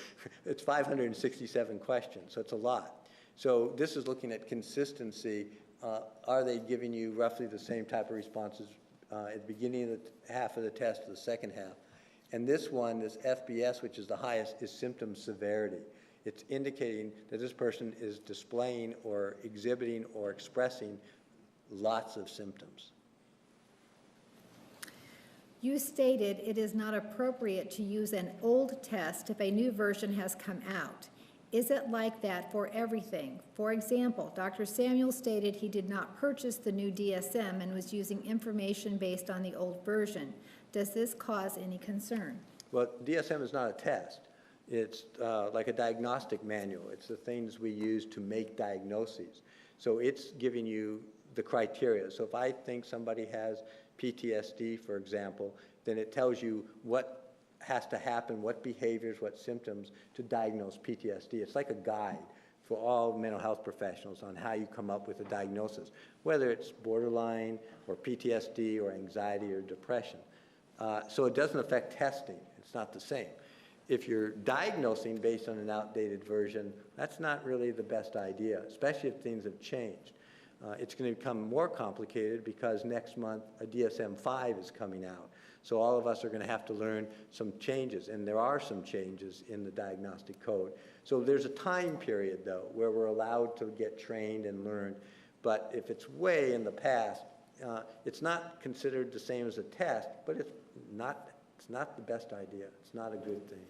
it's 567 questions, so it's a lot. So this is looking at consistency. Are they giving you roughly the same type of responses at the beginning of the half of the test to the second half? And this one, this FBS, which is the highest, is symptom severity. It's indicating that this person is displaying or exhibiting or expressing lots of symptoms. You stated it is not appropriate to use an old test if a new version has come out. Is it like that for everything? For example, Dr. Samuel stated he did not purchase the new DSM and was using information based on the old version. Does this cause any concern? Well, DSM is not a test. It's like a diagnostic manual. It's the things we use to make diagnoses. So it's giving you the criteria. So if I think somebody has PTSD, for example, then it tells you what has to happen, what behaviors, what symptoms to diagnose PTSD. It's like a guide for all mental health professionals on how you come up with a diagnosis, whether it's borderline or PTSD or anxiety or depression. So it doesn't affect testing. It's not the same. If you're diagnosing based on an outdated version, that's not really the best idea, especially if things have changed. It's going to become more complicated because next month a DSM-5 is coming out. So all of us are going to have to learn some changes, and there are some changes in the diagnostic code. So there's a time period, though, where we're allowed to get trained and learn. But if it's way in the past, it's not considered the same as a test, but it's not the best idea. It's not a good thing.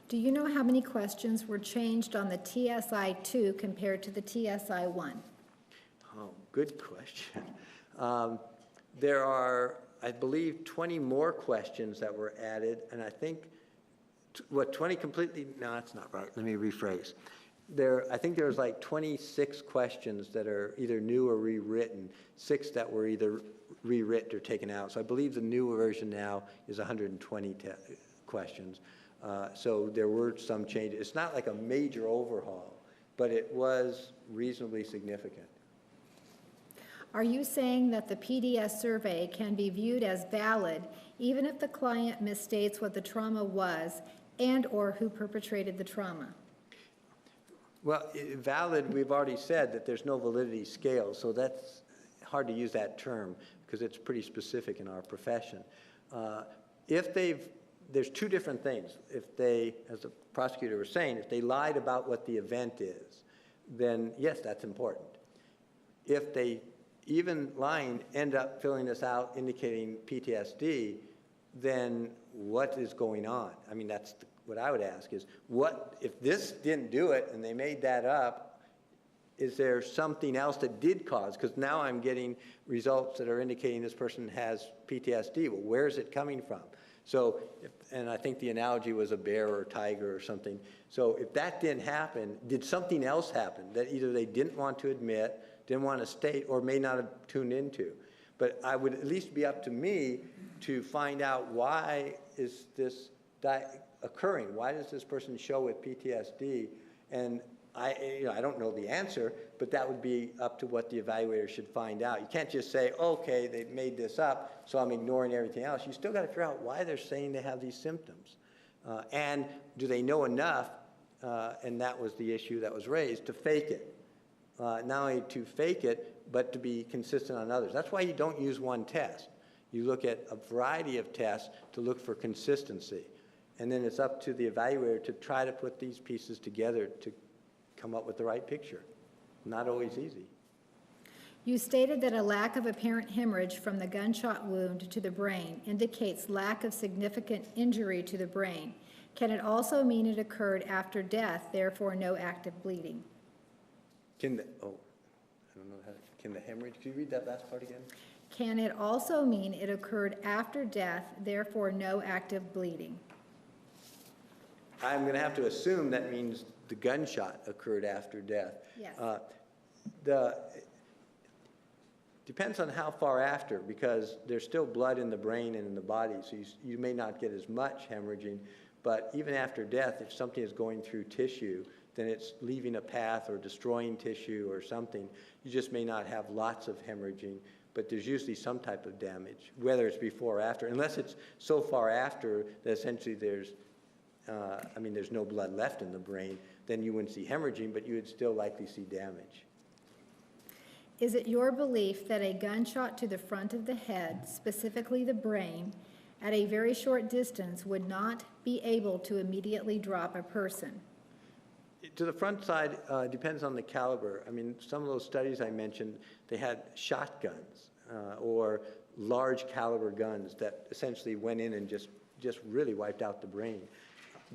Do you know how many questions were changed on the TSI-2 compared to the TSI-1? Oh, good question. There are, I believe, 20 more questions that were added, and I think, 20 completely, no, that's not right. Let me rephrase. I think there was like 26 questions that are either new or rewritten, 6 that were either rewritten or taken out. So I believe the new version now is 120 questions. So there were some changes. It's not like a major overhaul, but it was reasonably significant. Are you saying that the PDS survey can be viewed as valid even if the client misstates what the trauma was and/or who perpetrated the trauma? Well, valid, we've already said that there's no validity scale, so that's hard to use that term because it's pretty specific in our profession. There's two different things. If they, as the prosecutor was saying, if they lied about what the event is, then yes, that's important. If they, even lying, end up filling this out indicating PTSD, then what is going on? I mean, that's what I would ask is, what if this didn't do it and they made that up, is there something else that did cause? Because now I'm getting results that are indicating this person has PTSD. Well, where is it coming from? So, and I think the analogy was a bear or a tiger or something. So if that didn't happen, did something else happen that either they didn't want to admit, didn't want to state, or may not have tuned into? But I would at least be up to me to find out why is this occurring? Why does this person show with PTSD? And I don't know the answer, but that would be up to what the evaluator should find out. You can't just say, okay, they made this up, so I'm ignoring everything else. You still got to figure out why they're saying they have these symptoms. And do they know enough, and that was the issue that was raised, to fake it. Not only to fake it, but to be consistent on others. That's why you don't use one test. You look at a variety of tests to look for consistency. And then it's up to the evaluator to try to put these pieces together to come up with the right picture. Not always easy. You stated that a lack of apparent hemorrhage from the gunshot wound to the brain indicates lack of significant injury to the brain. Can it also mean it occurred after death, therefore no active bleeding? Can the hemorrhage, can you read that last part again? Can it also mean it occurred after death, therefore no active bleeding? I'm going to have to assume that means the gunshot occurred after death. Yes. The depends on how far after, because there's still blood in the brain and in the body, so you may not get as much hemorrhaging. But even after death, if something is going through tissue, then it's leaving a path or destroying tissue or something. You just may not have lots of hemorrhaging, but there's usually some type of damage, whether it's before or after, unless it's so far after that essentially there's no blood left in the brain, then you wouldn't see hemorrhaging, but you would still likely see damage. Is it your belief that a gunshot to the front of the head, specifically the brain, at a very short distance would not be able to immediately drop a person? To the front side, depends on the caliber. I mean, some of those studies I mentioned, they had shotguns or large caliber guns that essentially went in and just really wiped out the brain.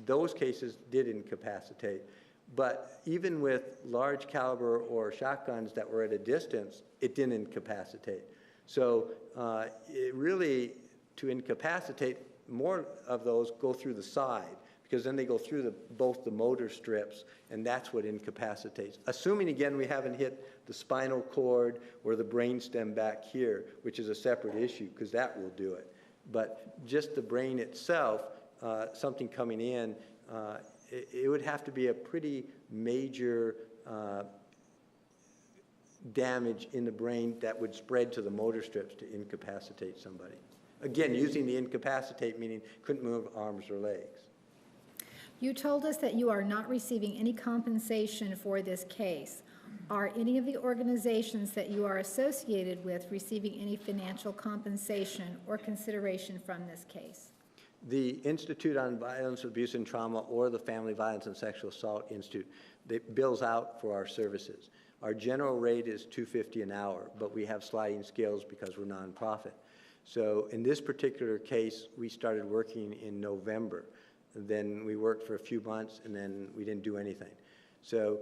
Those cases did incapacitate. But even with large caliber or shotguns that were at a distance, it didn't incapacitate. So it really, to incapacitate, more of those go through the side, because then they go through both the motor strips, and that's what incapacitates. Assuming, again, we haven't hit the spinal cord or the brainstem back here, which is a separate issue, because that will do it. But just the brain itself, something coming in, it would have to be a pretty major damage in the brain that would spread to the motor strips to incapacitate somebody. Again, using the incapacitate meaning couldn't move arms or legs. You told us that you are not receiving any compensation for this case. Are any of the organizations that you are associated with receiving any financial compensation or consideration from this case? The Institute on Violence, Abuse, and Trauma, or the Family Violence and Sexual Assault Institute, that bills out for our services. Our general rate is $250 an hour, but we have sliding scales because we're nonprofit. So in this particular case, we started working in November. Then we worked for a few months, and then we didn't do anything. So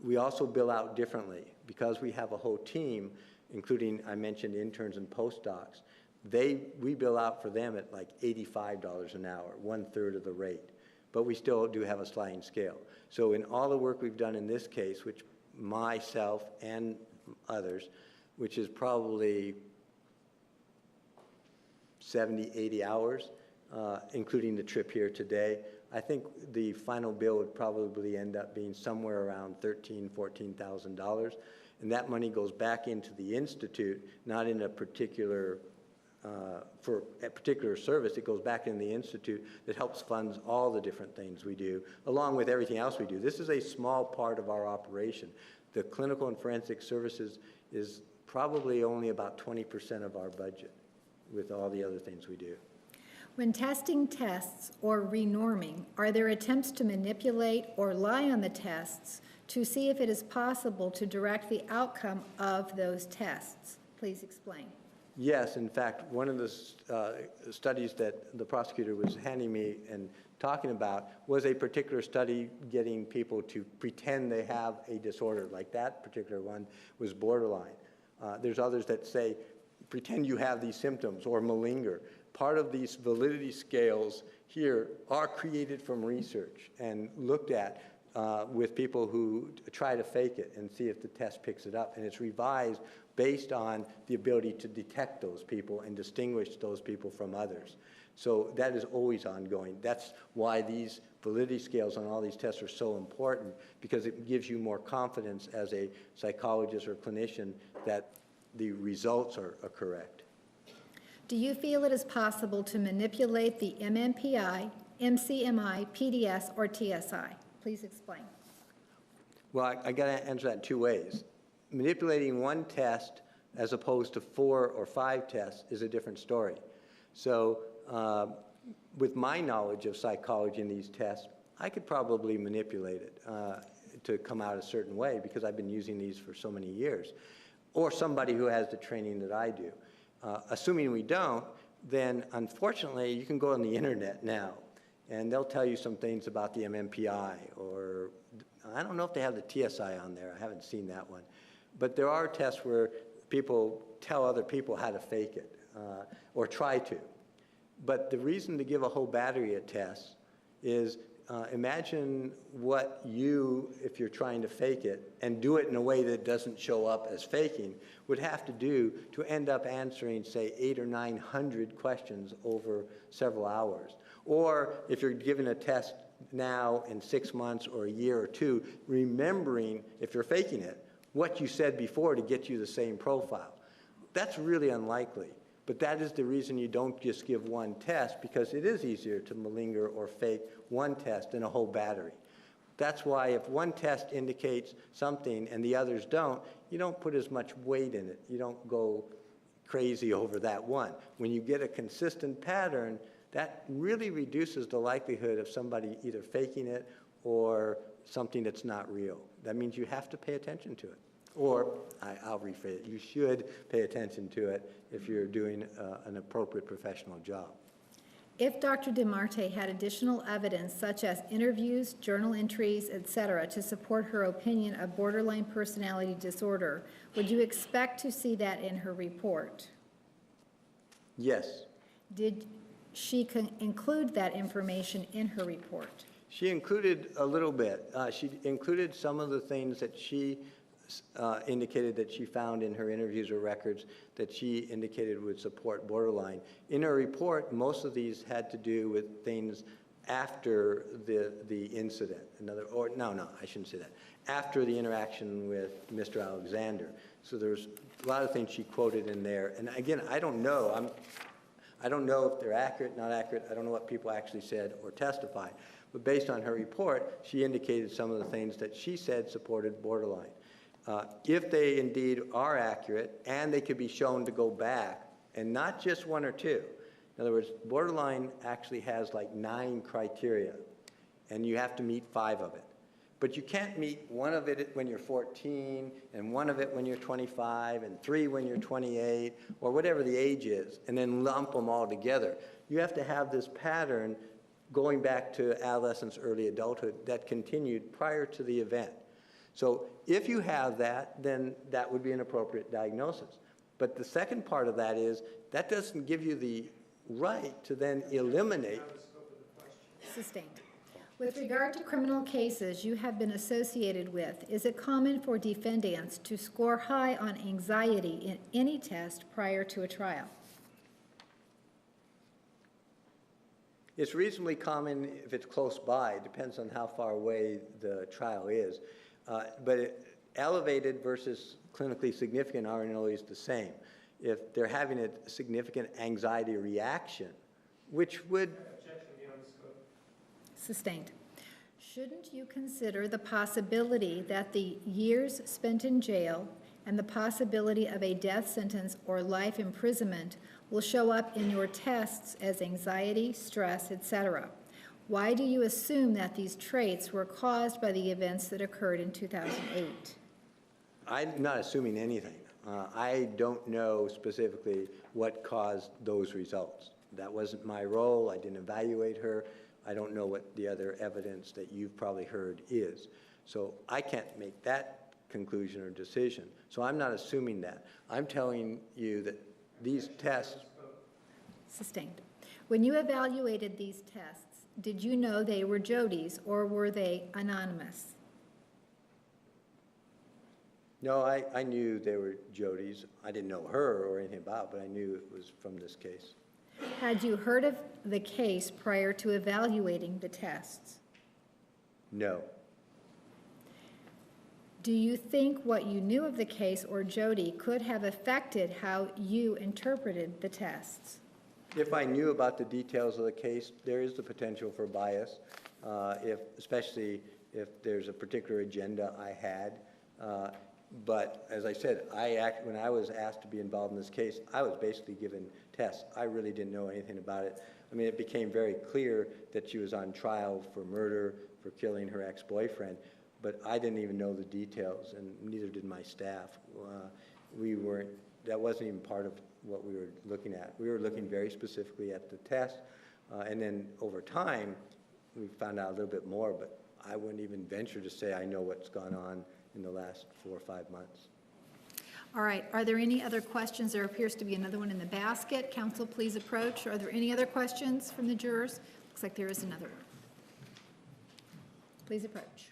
we also bill out differently. Because we have a whole team, including, I mentioned, interns and postdocs, we bill out for them at like $85 an hour, 1/3 of the rate. But we still do have a sliding scale. So in all the work we've done in this case, which myself and others, which is probably 70, 80 hours, including the trip here today, I think the final bill would probably end up being somewhere around $13,000, $14,000. And that money goes back into the Institute, not in a particular for a particular service. It goes back in the Institute that helps fund all the different things we do, along with everything else we do. This is a small part of our operation. The clinical and forensic services is probably only about 20% of our budget with all the other things we do. When testing tests or renorming, are there attempts to manipulate or lie on the tests to see if it is possible to direct the outcome of those tests? Please explain. Yes, in fact, one of the studies that the prosecutor was handing me and talking about was a particular study getting people to pretend they have a disorder. Like that particular one was borderline. There's others that say, pretend you have these symptoms or malinger. Part of these validity scales here are created from research and looked at with people who try to fake it and see if the test picks it up. And it's revised based on the ability to detect those people and distinguish those people from others. So that is always ongoing. That's why these validity scales on all these tests are so important, because it gives you more confidence as a psychologist or clinician that the results are correct. Do you feel it is possible to manipulate the MMPI, MCMI, PDS, or TSI? Please explain. Well, I got to answer that in two ways. Manipulating one test as opposed to 4 or 5 tests is a different story. So with my knowledge of psychology in these tests, I could probably manipulate it to come out a certain way, because I've been using these for so many years. Or somebody who has the training that I do. Assuming we don't, then unfortunately you can go on the internet now and they'll tell you some things about the MMPI, or I don't know if they have the TSI on there. I haven't seen that one. But there are tests where people tell other people how to fake it or try to. But the reason to give a whole battery of tests is imagine what you, if you're trying to fake it, and do it in a way that doesn't show up as faking, would have to do to end up answering, say, 800 or 900 questions over several hours. Or if you're given a test now in 6 months or a year or two, remembering, if you're faking it, what you said before to get you the same profile. That's really unlikely. But that is the reason you don't just give one test, because it is easier to malinger or fake one test than a whole battery. That's why if one test indicates something and the others don't, you don't put as much weight in it. You don't go crazy over that one. When you get a consistent pattern, that really reduces the likelihood of somebody either faking it or something that's not real. That means you have to pay attention to it. Or, I'll rephrase it, you should pay attention to it if you're doing an appropriate professional job. If Dr. DeMarte had additional evidence such as interviews, journal entries, etc., to support her opinion of borderline personality disorder, would you expect to see that in her report? Yes. Did she include that information in her report? She included a little bit. She included some of the things that she indicated that she found in her interviews or records that she indicated would support borderline. In her report, most of these had to do with things after the incident. I shouldn't say that. After the interaction with Mr. Alexander. So there's a lot of things she quoted in there. And again, I don't know. I don't know if they're accurate, not accurate. I don't know what people actually said or testified. But based on her report, she indicated some of the things that she said supported borderline. If they indeed are accurate and they could be shown to go back, and not just one or two. In other words, borderline actually has like 9 criteria, and you have to meet 5 of it. But you can't meet one of it when you're 14, and one of it when you're 25, and 3 when you're 28, or whatever the age is, and then lump them all together. You have to have this pattern going back to adolescence, early adulthood that continued prior to the event. So if you have that, then that would be an appropriate diagnosis. But the second part of that is that doesn't give you the right to then eliminate. Sustained. With regard to criminal cases you have been associated with, is it common for defendants to score high on anxiety in any test prior to a trial? It's reasonably common if it's close by. It depends on how far away the trial is. But elevated versus clinically significant aren't always the same. If they're having a significant anxiety reaction, which would... Objection beyond the scope. Sustained. Shouldn't you consider the possibility that the years spent in jail and the possibility of a death sentence or life imprisonment will show up in your tests as anxiety, stress, etc.? Why do you assume that these traits were caused by the events that occurred in 2008? I'm not assuming anything. I don't know specifically what caused those results. That wasn't my role. I didn't evaluate her. I don't know what the other evidence that you've probably heard is. So I can't make that conclusion or decision. So I'm not assuming that. I'm telling you that these tests... Sustained. When you evaluated these tests, did you know they were Jody's or were they anonymous? No, I knew they were Jody's. I didn't know her or anything about it, but I knew it was from this case. Had you heard of the case prior to evaluating the tests? No. Do you think what you knew of the case or Jody could have affected how you interpreted the tests? If I knew about the details of the case, there is the potential for bias, especially if there's a particular agenda I had. But as I said, when I was asked to be involved in this case, I was basically given tests. I really didn't know anything about it. I mean, it became very clear that she was on trial for murder, for killing her ex-boyfriend, but I didn't even know the details, and neither did my staff. That wasn't even part of what we were looking at. We were looking very specifically at the test, and then over time, we found out a little bit more, but I wouldn't even venture to say I know what's gone on in the last 4 or 5 months. All right, are there any other questions? There appears to be another one in the basket. Counsel, please approach. Are there any other questions from the jurors? Looks like there is another one. Please approach.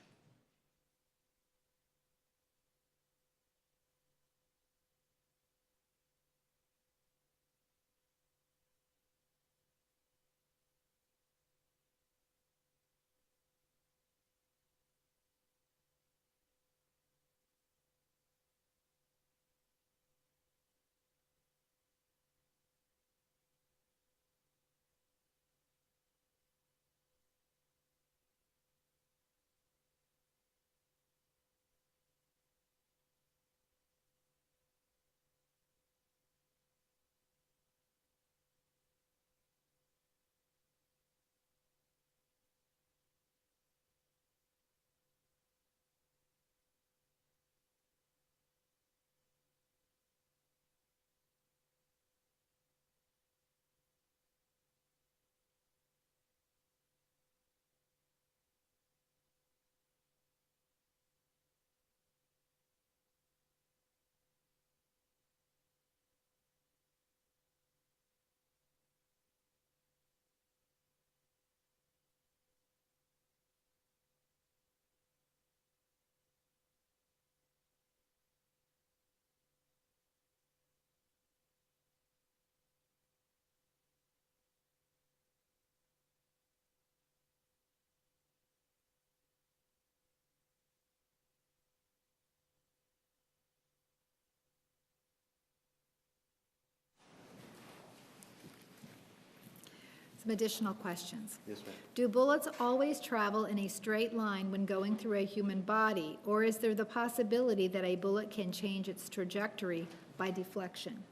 Some additional questions. Yes, ma'am. Do bullets always travel in a straight line when going through a human body, or is there the possibility that a bullet can change its trajectory by deflection?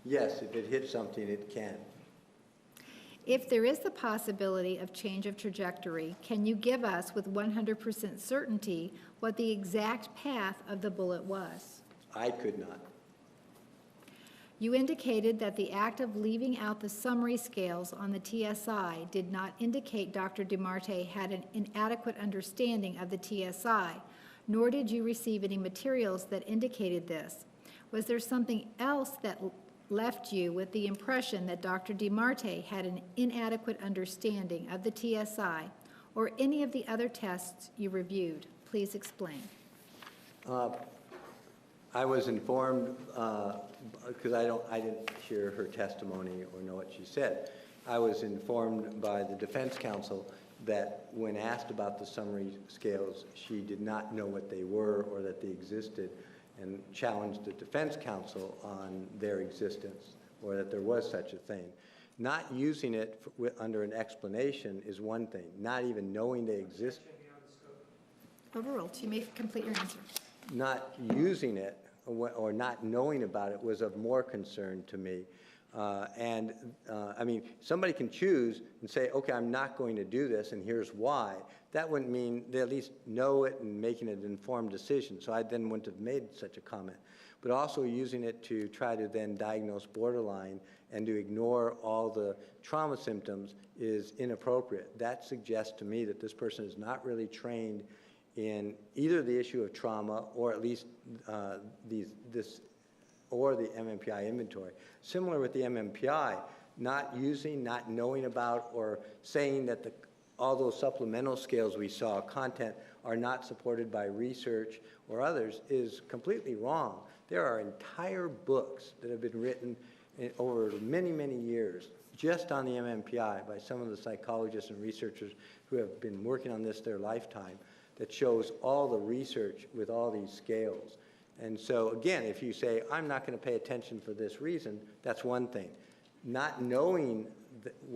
Yes, if it hits something, it can. If there is the possibility of change of trajectory, can you give us with 100% certainty what the exact path of the bullet was? I could not. You indicated that the act of leaving out the summary scales on the TSI did not indicate Dr. DeMarte had an inadequate understanding of the TSI, nor did you receive any materials that indicated this. Was there something else that left you with the impression that Dr. DeMarte had an inadequate understanding of the TSI or any of the other tests you reviewed? Please explain. I was informed, because I didn't hear her testimony or know what she said. I was informed by the defense counsel that when asked about the summary scales, she did not know what they were or that they existed, and challenged the defense counsel on their existence or that there was such a thing. Not using it under an explanation is one thing. Not even knowing they exist. Overruled. You may complete your answer. Not using it or not knowing about it was of more concern to me. I mean, somebody can choose and say, okay, I'm not going to do this, and here's why. That wouldn't mean they at least know it and making an informed decision. So I then wouldn't have made such a comment. But also using it to try to then diagnose borderline and to ignore all the trauma symptoms is inappropriate. That suggests to me that this person is not really trained in either the issue of trauma or at least or the MMPI inventory. Similar with the MMPI, not using, not knowing about, or saying that all those supplemental scales we saw, content, are not supported by research or others is completely wrong. There are entire books that have been written over many, many years just on the MMPI by some of the psychologists and researchers who have been working on this their lifetime that shows all the research with all these scales. And so, again, if you say, I'm not going to pay attention for this reason, that's one thing. Not knowing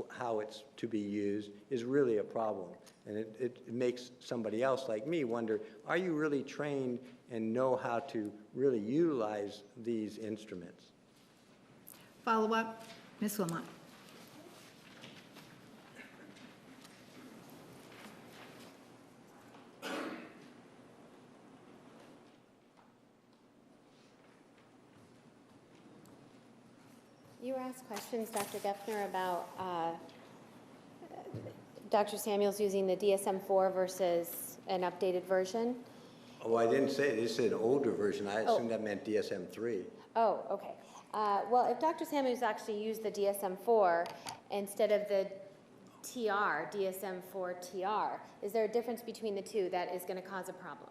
how it's to be used is really a problem. And it makes somebody else like me wonder, are you really trained and know how to really utilize these instruments? Follow-up, Ms. Wilmot. You were asked questions, Dr. Geffner, about Dr. Samuels using the DSM-4 versus an updated version. Oh, I didn't say it. This is an older version. I assumed that meant DSM-3. Oh, okay. Well, if Dr. Samuels actually used the DSM-4 instead of the TR, DSM-4 TR? Is there a difference between the two that is going to cause a problem?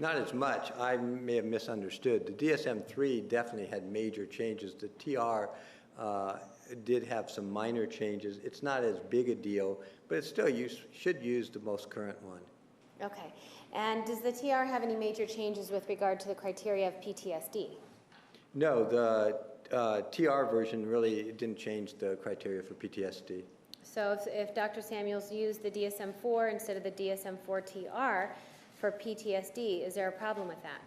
Not as much. I may have misunderstood. The DSM-3 definitely had major changes. The TR did have some minor changes. It's not as big a deal, but it's still should use the most current one. Okay. And does the TR have any major changes with regard to the criteria of PTSD? No, the TR version really didn't change the criteria for PTSD. So if Dr. Samuels used the DSM-4 instead of the DSM-4 TR for PTSD, is there a problem with that?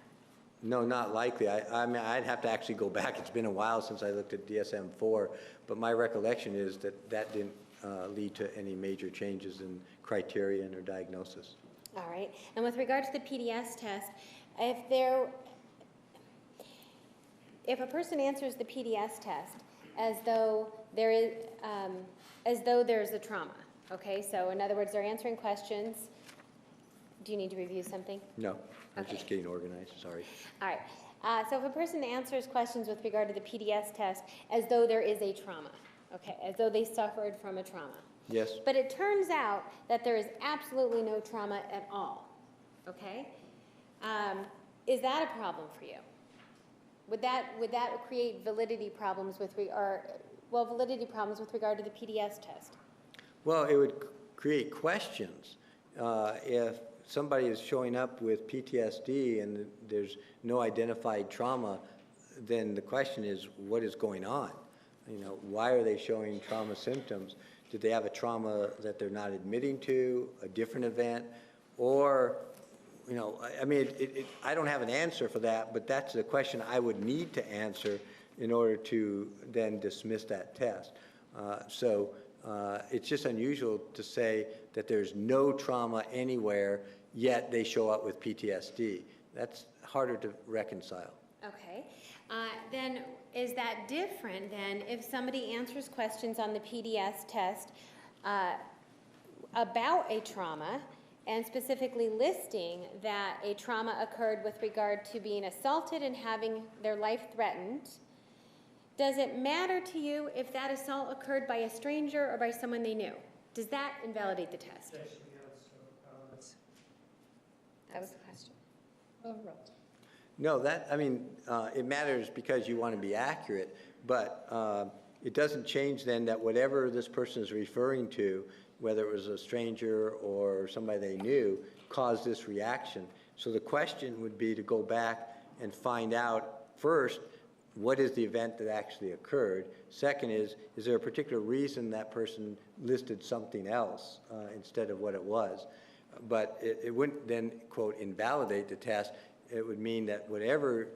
No, not likely. I mean, I'd have to actually go back. It's been a while since I looked at DSM-4, but my recollection is that that didn't lead to any major changes in criterion or diagnosis. All right. And with regard to the PDS test, if a person answers the PDS test as though there's a trauma, okay? So in other words, they're answering questions. Do you need to review something? No, I was Okay. just getting organized, sorry. All right. So if a person answers questions with regard to the PDS test as though there is a trauma, okay, as though they suffered from a trauma, Yes, but it turns out that there is absolutely no trauma at all, okay? Is that a problem for you? Would that create validity problems with regard to the PDS test? well, it would create questions. If somebody is showing up with PTSD and there's no identified trauma, then the question is, what is going on? You know, why are they showing trauma symptoms? Did they have a trauma that they're not admitting to, a different event, or, you know, I mean, I don't have an answer for that, but that's the question I would need to answer in order to then dismiss that test. It's just unusual to say that there's no trauma anywhere, yet they show up with PTSD. That's harder to reconcile. Okay. Then is that different than if somebody answers questions on the PDS test about a trauma and specifically listing that a trauma occurred with regard to being assaulted and having their life threatened? Does it matter to you if that assault occurred by a stranger or by someone they knew? Does that invalidate the test? Actually, yeah, so, That was the question. No, it matters because you want to be accurate, but it doesn't change then that whatever this person is referring to, whether it was a stranger or somebody they knew, caused this reaction. So the question would be to go back and find out, first, what is the event that actually occurred? Second is there a particular reason that person listed something else instead of what it was? But it wouldn't then, quote, invalidate the test. It would mean that whatever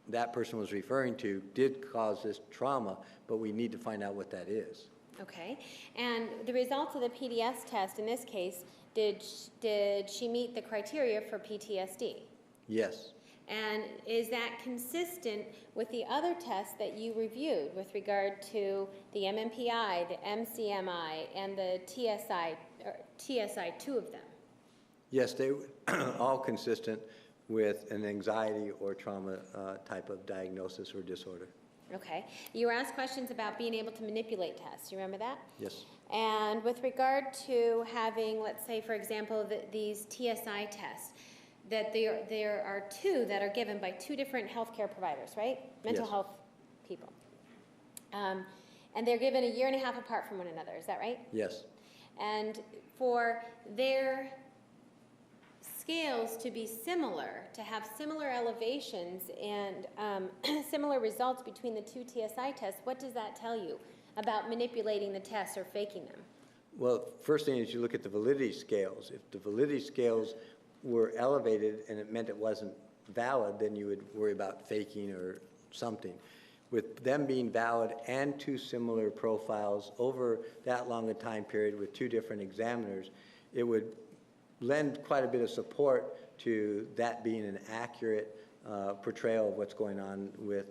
that person was referring to did cause this trauma, but we need to find out what that is. Okay. And the results of the PDS test in this case, did she meet the criteria for PTSD? Yes. And is that consistent with the other tests that you reviewed with regard to the MMPI, the MCMI, and the TSI, two of them? Yes, they were all consistent with an anxiety or trauma type of diagnosis or disorder. Okay. You were asked questions about being able to manipulate tests. You remember that? Yes. And with regard to having, let's say, for example, these TSI tests, that there are two that are given by two different healthcare providers, right? Mental Yes. health people. And they're given a year and a half apart from one another. Is that right? Yes. And for their scales to be similar, to have similar elevations and similar results between the two TSI tests, what does that tell you about manipulating the tests or faking them? Well, first thing is you look at the validity scales. If the validity scales were elevated and it meant it wasn't valid, then you would worry about faking or something. With them being valid and two similar profiles over that long a time period with two different examiners, it would lend quite a bit of support to that being an accurate portrayal of what's going on with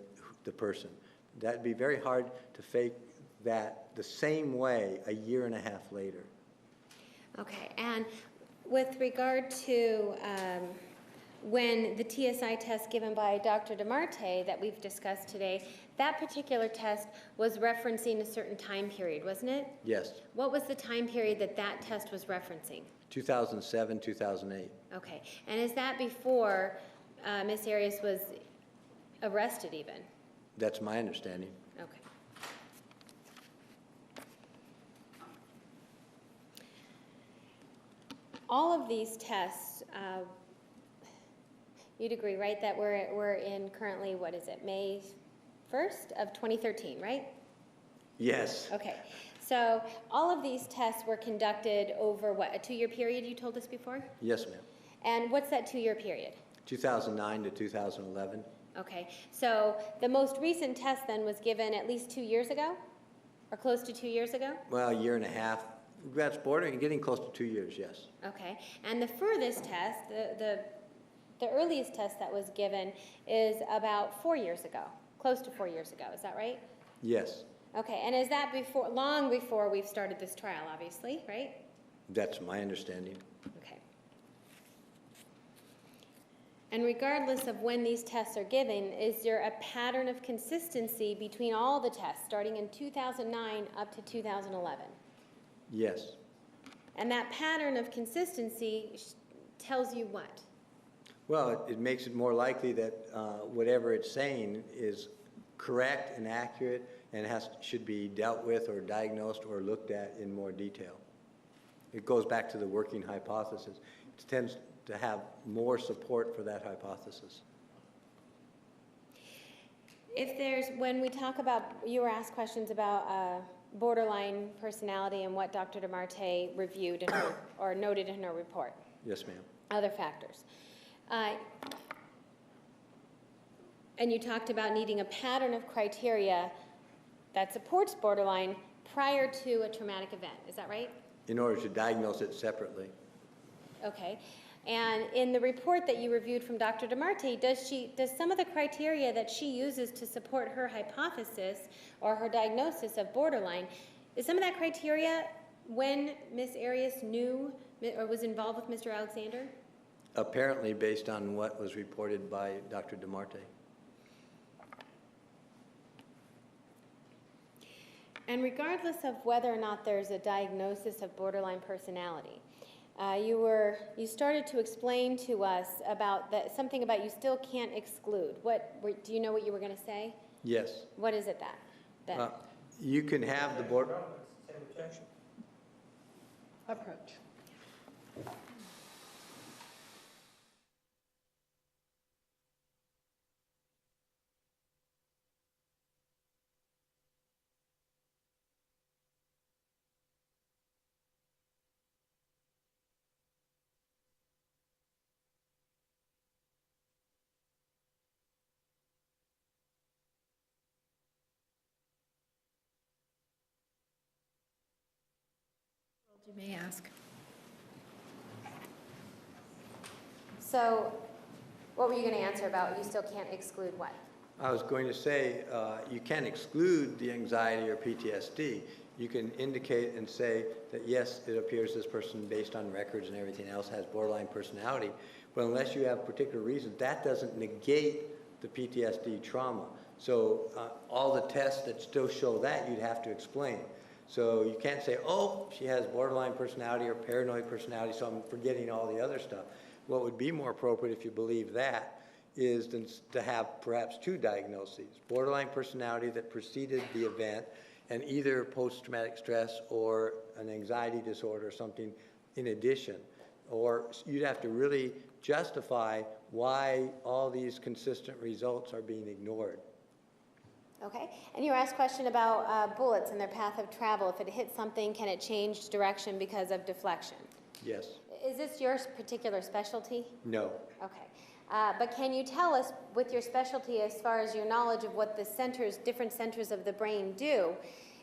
the person. That'd be very hard to fake that the same way a year and a half later. Okay, and with regard to when the TSI test given by Dr. DeMarte that we've discussed today, That particular test was referencing a certain time period, wasn't it? Yes, What was the time period that that test was referencing? 2007, 2008. Okay, and is that before Ms. Arias was arrested even? That's my understanding. Okay. All of these tests, you'd agree, right, that we're in currently, what is it, May 1st of 2013, right? Yes, Okay, so all of these tests were conducted over what, a 2-year period you told us before? yes, ma'am. And what's that 2-year period? 2009 to 2011. Okay, so the most recent test then was given at least 2 years ago? Or close to 2 years ago? Well, a year and a half. That's bordering, getting close to 2 years, yes. Okay, and the furthest test, the earliest test that was given is about 4 years ago, close to 4 years ago, is that right? Yes, Okay, and is that before, long before we've started this trial, obviously, right? that's my understanding. Okay. And regardless of when these tests are given, is there a pattern of consistency between all the tests, starting in 2009 up to 2011? Yes. And that pattern of consistency tells you what? Well, it makes it more likely that whatever it's saying is correct and accurate and should be dealt with or diagnosed or looked at in more detail. It goes back to the working hypothesis. It tends to have more support for that hypothesis. If there's, when we talk about, you were asked questions about borderline personality and what Dr. DeMarte reviewed in her, or noted in her report, Yes, ma'am. other factors. And you talked about needing a pattern of criteria that supports borderline prior to a traumatic event, is that right? In order to diagnose it separately. Okay. And in the report that you reviewed from Dr. DeMarte, does some of the criteria that she uses to support her hypothesis or her diagnosis of borderline, is some of that criteria when Ms. Arias knew or was involved with Mr. Alexander? Apparently based on what was reported by Dr. DeMarte. And regardless of whether or not there's a diagnosis of borderline personality, you started to explain to us about that, something about you still can't exclude. Do you know what you were going to say? Yes. What is it that? You can have the board. Same objection. Approach. You may ask. So what were you going to answer about you still can't exclude what? I was going to say, you can't exclude the anxiety or PTSD. You can indicate and say that, yes, it appears this person, based on records and everything else, has borderline personality. But unless you have particular reasons, that doesn't negate the PTSD trauma. So all the tests that still show that, you'd have to explain. So you can't say, oh, she has borderline personality or paranoid personality, so I'm forgetting all the other stuff. What would be more appropriate, if you believe that, is to have perhaps two diagnoses: borderline personality that preceded the event, and either post-traumatic stress or an anxiety disorder or something in addition. Or you'd have to really justify why all these consistent results are being ignored. Okay. And you were asked a question about bullets and their path of travel. If it hits something, can it change direction because of deflection? Yes. Is this your particular specialty? No. Okay. But can you tell us, with your specialty as far as your knowledge of what the different centers of the brain do,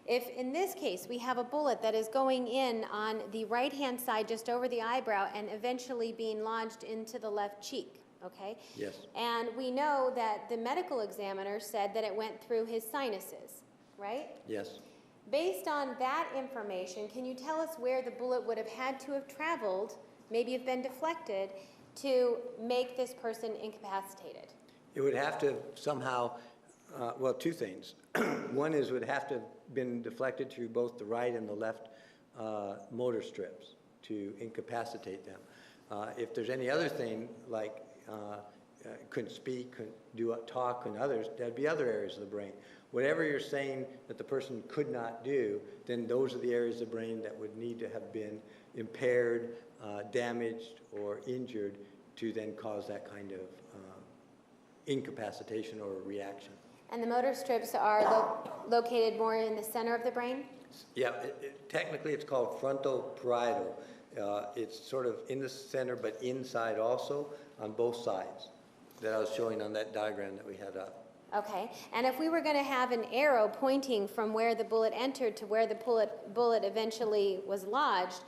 if in this case we have a bullet that is going in on the right-hand side just over the eyebrow and eventually being lodged into the left cheek, okay? Yes. And we know that the medical examiner said that it went through his sinuses, right? Yes. Based on that information, can you tell us where the bullet would have had to have traveled, maybe have been deflected, to make this person incapacitated? It would have to somehow Well, two things. One is would have to have been deflected through both the right and the left motor strips to incapacitate them. If there's any other thing, like couldn't speak, couldn't talk, and others, there'd be other areas of the brain. Whatever you're saying that the person could not do, then those are the areas of the brain that would need to have been impaired, damaged, or injured to then cause that kind of incapacitation or reaction. And the motor strips are located more in the center of the brain? Yeah, technically it's called frontal parietal. It's sort of in the center, but inside also on both sides that I was showing on that diagram that we had up. Okay, and if we were going to have an arrow pointing from where the bullet entered to where the bullet eventually was lodged,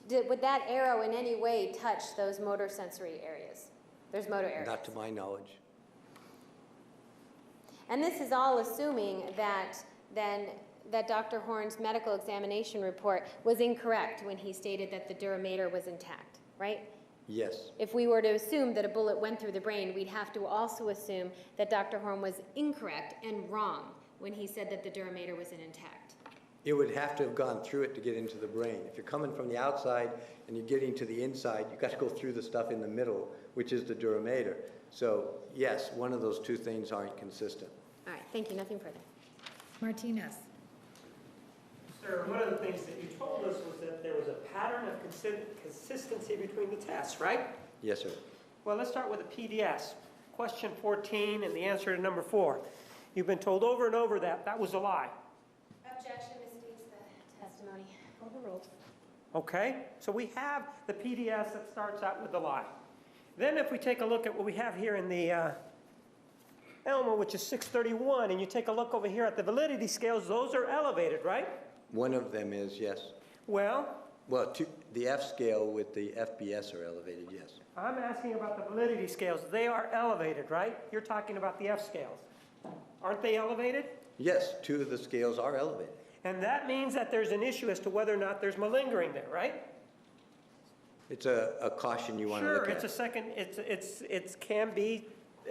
would that arrow in any way touch those motor sensory areas? There's motor areas. Not to my knowledge. And this is all assuming that that Dr. Horn's medical examination report was incorrect when he stated that the dura mater was intact, right? Yes. If we were to assume that a bullet went through the brain, we'd have to also assume that Dr. Horn was incorrect and wrong when he said that the dura mater was intact. It would have to have gone through it to get into the brain. If you're coming from the outside and you're getting to the inside, you've got to go through the stuff in the middle, which is the dura mater. So yes, one of those two things aren't consistent. All right, thank you, nothing further. Martinez. Sir, one of the things that you told us was that there was a pattern of consistency between the tests, right? Yes, sir. Well, let's start with the PDS. Question 14 and the answer to number 4. You've been told over and over that that was a lie. Objection misstates the testimony. Overruled. Okay, so we have the PDS that starts out with the lie. Then if we take a look at what we have here in the Elmer, which is 631, and you take a look over here at the validity scales, those are elevated, right? One of them is, yes. Well, Well, the F scale with the FBS are elevated, yes. I'm asking about the validity scales. They are elevated, right? You're talking about the F scales. Aren't they elevated? Yes, two of the scales are elevated. And that means that there's an issue as to whether or not there's malingering there, right? It's a caution you want to look Sure, at. it's a second, it can be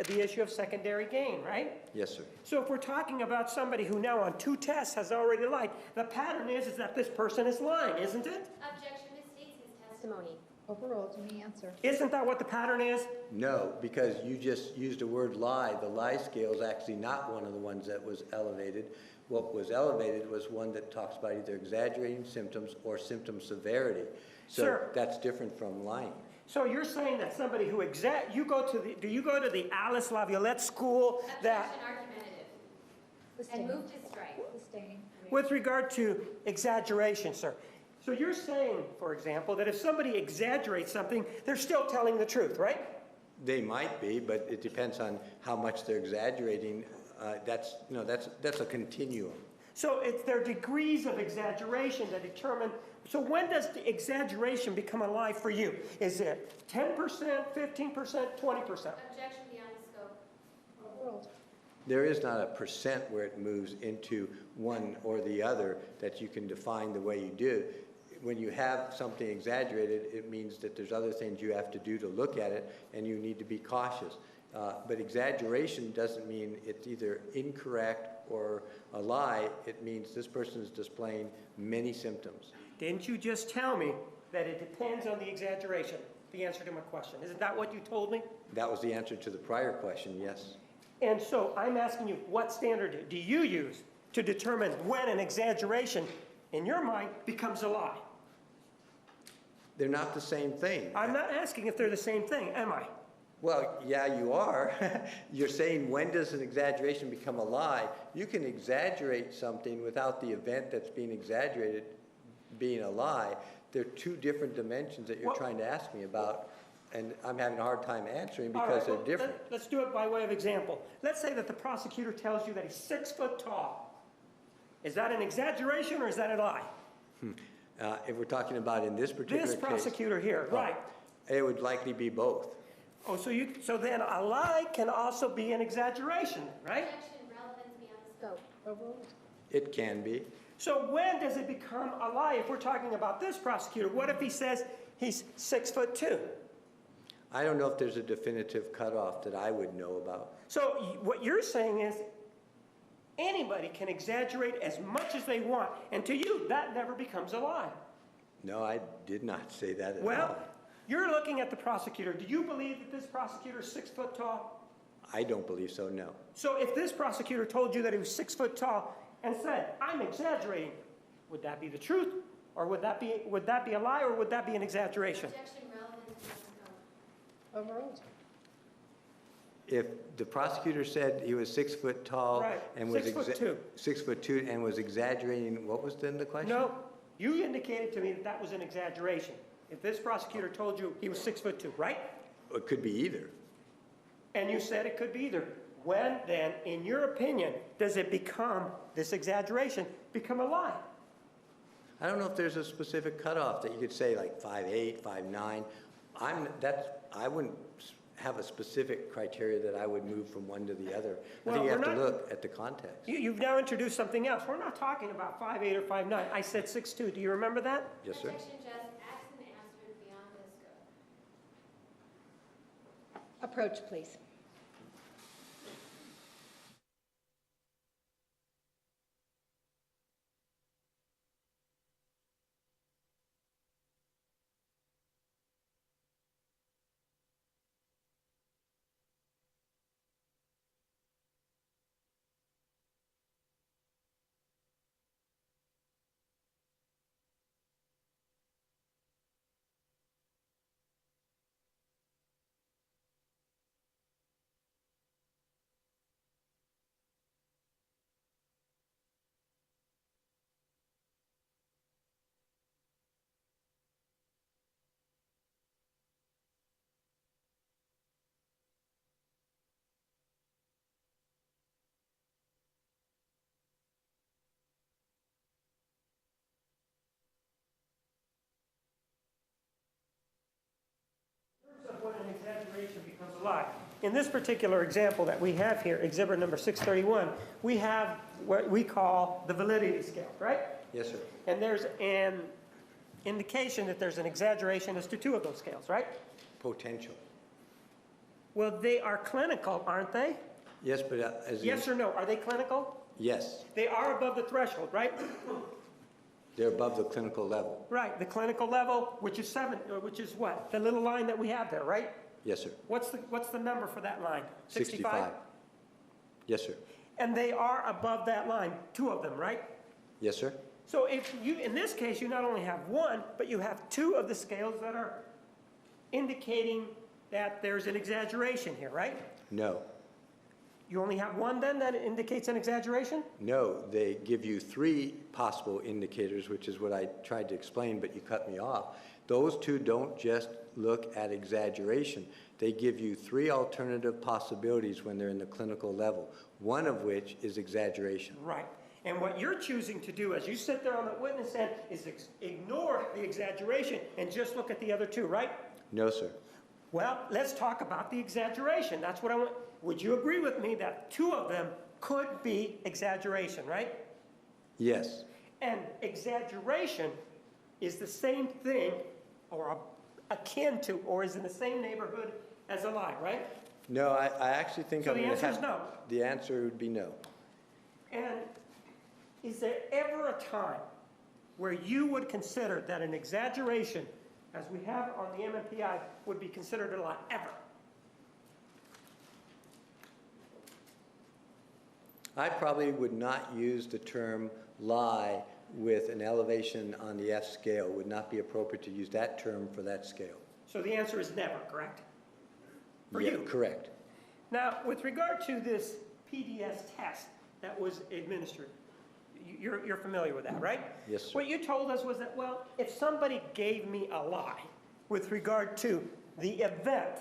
the issue of secondary gain, right? Yes, sir. So if we're talking about somebody who now on 2 tests has already lied, the pattern is that this person is lying, isn't it? Objection misstates his testimony. Overruled. You may answer. Isn't that what the pattern is? No, because you just used the word lie. The lie scale is actually not one of the ones that was elevated. What was elevated was one that talks about either exaggerating symptoms or symptom severity. So Sure. that's different from lying. So you're saying that somebody who do you go to the Alice Laviolette school that, Objection argumentative. And Sustaining. move to strike. Sustaining. with regard to exaggeration, sir? So you're saying, for example, that if somebody exaggerates something, they're still telling the truth, right? They might be, but it depends on how much they're exaggerating. That's a continuum. So it's their degrees of exaggeration that determine. So when does the exaggeration become a lie for you? Is it 10%, 15%, 20%? Objection beyond the scope. Overruled. There is not a percent where it moves into one or the other that you can define the way you do. When you have something exaggerated, it means that there's other things you have to do to look at it, and you need to be cautious. But exaggeration doesn't mean it's either incorrect or a lie. It means this person is displaying many symptoms. Didn't you just tell me that it depends on the exaggeration? The answer to my question. Isn't that what you told me? That was the answer to the prior question, yes. And so I'm asking you, what standard do you use to determine when an exaggeration, in your mind, becomes a lie? They're not the same thing. I'm not asking if they're the same thing, am I? Well, yeah, you are. You're saying, when does an exaggeration become a lie? You can exaggerate something without the event that's being exaggerated being a lie. They're two different dimensions that you're Well- trying to ask me about, and I'm having a hard time answering All because right, they're well, different. Let's do it by way of example. Let's say that the prosecutor tells you that he's 6 foot tall. Is that an exaggeration or is that a lie? If we're talking about in this particular This case, prosecutor here, right. it would likely be both. Oh, so then a lie can also be an exaggeration, right? Objection relevance beyond the scope. Overruled. It can be. So when does it become a lie if we're talking about this prosecutor? What if he says he's 6'2"? I don't know if there's a definitive cutoff that I would know about. So what you're saying is Anybody can exaggerate as much as they want, and to you, that never becomes a lie. No, I did not say that at all. Well, you're looking at the prosecutor. Do you believe that this prosecutor is 6 foot tall? I don't believe so, no. So if this prosecutor told you that he was 6 foot tall and said, I'm exaggerating, would that be the truth? Or would that be a lie, or would that be an exaggeration? Overruled. If the prosecutor said he was 6 foot tall Right, and was 6'2". 6'2" and was exaggerating, what was then the question? No, you indicated to me that that was an exaggeration. If this prosecutor told you he was 6'2", right? It could be either. And you said it could be either. When then, in your opinion, does it become, this exaggeration, become a lie? I don't know if there's a specific cutoff that you could say like 5'8", 5'9". I wouldn't have a specific criteria that I would move from one to the other. I Well, think you have we're to not- look at the context. You've now introduced something else. We're not talking about 5'8" or 5'9". I said 6'2". Do you remember that? Yes, sir. Objection, just asked and answered beyond the scope. Approach, please. Of when an exaggeration becomes a lie. In this particular example that we have here, exhibit number 631, we have what we call the validity scale, right? Yes, sir. And there's an indication that there's an exaggeration as to 2 of those scales, right? Potential. Well, they are clinical, aren't they? Yes, but as in- Yes or no? Are they clinical? Yes, They are above the threshold, right? they're above the clinical level. Right, the clinical level, which is which is what? The little line that we have there, right? Yes, sir. What's the number for that line? 65. Yes, sir. And they are above that line, 2 of them, right? Yes, sir. So if you, in this case, you not only have 1, but you have 2 of the scales that are indicating that there's an exaggeration here, right? No. You only have 1 then that indicates an exaggeration? No, they give you 3 possible indicators, which is what I tried to explain, but you cut me off. Those 2 don't just look at exaggeration. They give you 3 alternative possibilities when they're in the clinical level, one of which is exaggeration. Right. And what you're choosing to do as you sit there on the witness stand is ignore the exaggeration and just look at the other 2, right? No, sir. Well, let's talk about the exaggeration. That's what I want. Would you agree with me that 2 of them could be exaggeration, right? Yes. And exaggeration is the same thing or akin to or is in the same neighborhood as a lie, right? No, I actually think So I'm the going to answer is no. The answer would be no. And is there ever a time where you would consider that an exaggeration, as we have on the MMPI, would be considered a lie? Ever? I probably would not use the term lie with an elevation on the F scale. Would not be appropriate to use that term for that scale. So the answer is never, correct? For Yeah, you? correct. Now, with regard to this PDS test that was administered, you're familiar with that, right? Yes, sir. What you told us was that, well, if somebody gave me a lie with regard to the event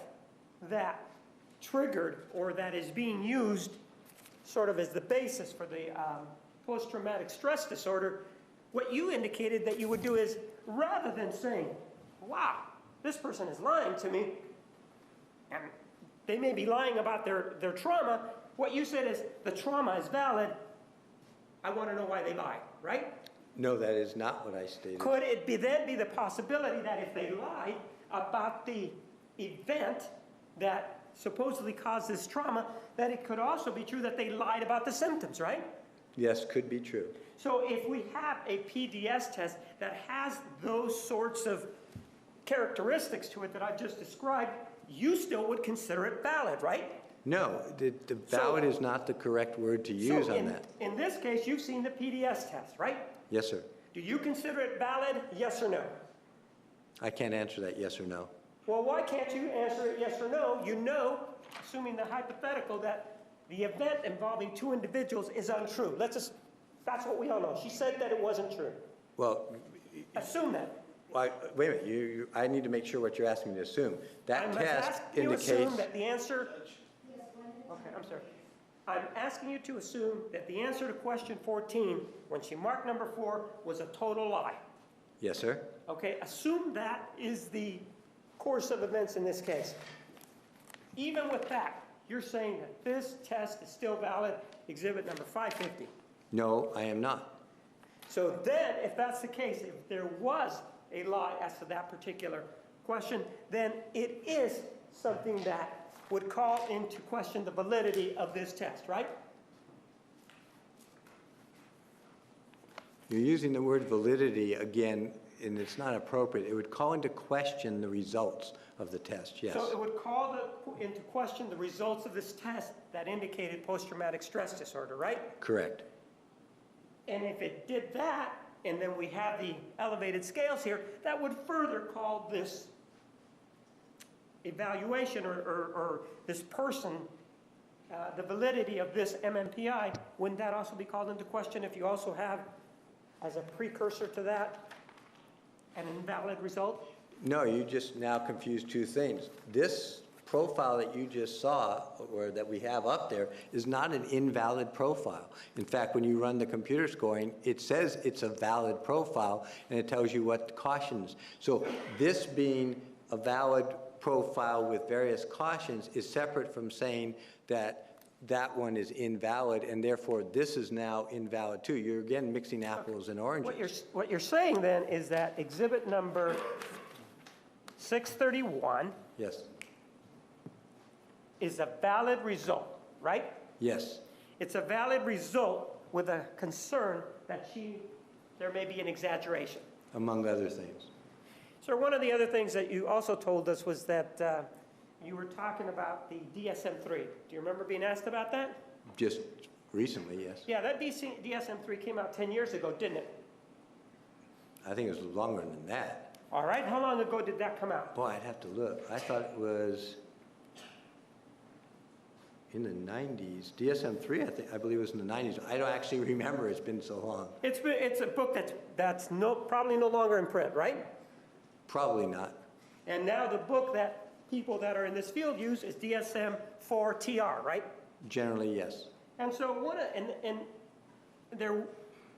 that triggered or that is being used sort of as the basis for the post-traumatic stress disorder, what you indicated that you would do is, rather than saying, wow, this person is lying to me, and they may be lying about their trauma, what you said is, the trauma is valid, I want to know why they lie, right? No, that is not what I stated. Could it then be the possibility that if they lied about the event that supposedly caused this trauma, that it could also be true that they lied about the symptoms, right? Yes, could be true. So if we have a PDS test that has those sorts of characteristics to it that I just described, you still would consider it valid, right? No, the valid is not the correct word to use So on that. in this case, you've seen the PDS test, right? Yes, sir. Do you consider it valid, yes or no? I can't answer that yes or no. Well, why can't you answer it yes or no? You know, assuming the hypothetical, that the event involving two individuals is untrue. That's what we all know. She said that it wasn't true. Well, Assume that. wait a minute, I need to make sure what you're asking me to assume. That I'm test asking you to indicates, assume that the answer. Okay, I'm sorry. I'm asking you to assume that the answer to question 14, when she marked number 4, was a total lie. yes, sir. Okay, assume that is the course of events in this case. Even with that, you're saying that this test is still valid, exhibit number 550. No, I am not. So then, if that's the case, if there was a lie as to that particular question, then it is something that would call into question the validity of this test, right? You're using the word validity again, and it's not appropriate. It would call into question the results of the test, yes. So it would call into question the results of this test that indicated post-traumatic stress disorder, right? Correct. And if it did that, and then we have the elevated scales here, that would further call this evaluation or this person, the validity of this MMPI. Wouldn't that also be called into question if you also have, as a precursor to that, an invalid result? No, you just now confused two things. This profile that you just saw, or that we have up there, is not an invalid profile. In fact, when you run the computer scoring, it says it's a valid profile, and it tells you what cautions. So this being a valid profile with various cautions is separate from saying that that one is invalid, and therefore this is now invalid too. You're again mixing apples and oranges. What you're saying then is that exhibit number 631 Yes. is a valid result, right? Yes. It's a valid result with a concern that there may be an exaggeration. Among other things. Sir, one of the other things that you also told us was that you were talking about the DSM-3. Do you remember being asked about that? Just recently, yes. Yeah, that DSM-3 came out 10 years ago, didn't it? I think it was longer than that. All right, how long ago did that come out? Boy, I'd have to look. I thought it was in the 90s. DSM-3, I believe, was in the 90s. I don't actually remember. It's been so long. It's a book that's probably no longer in print, right? Probably not. And now the book that people that are in this field use is DSM-4-TR, right? Generally, yes. And so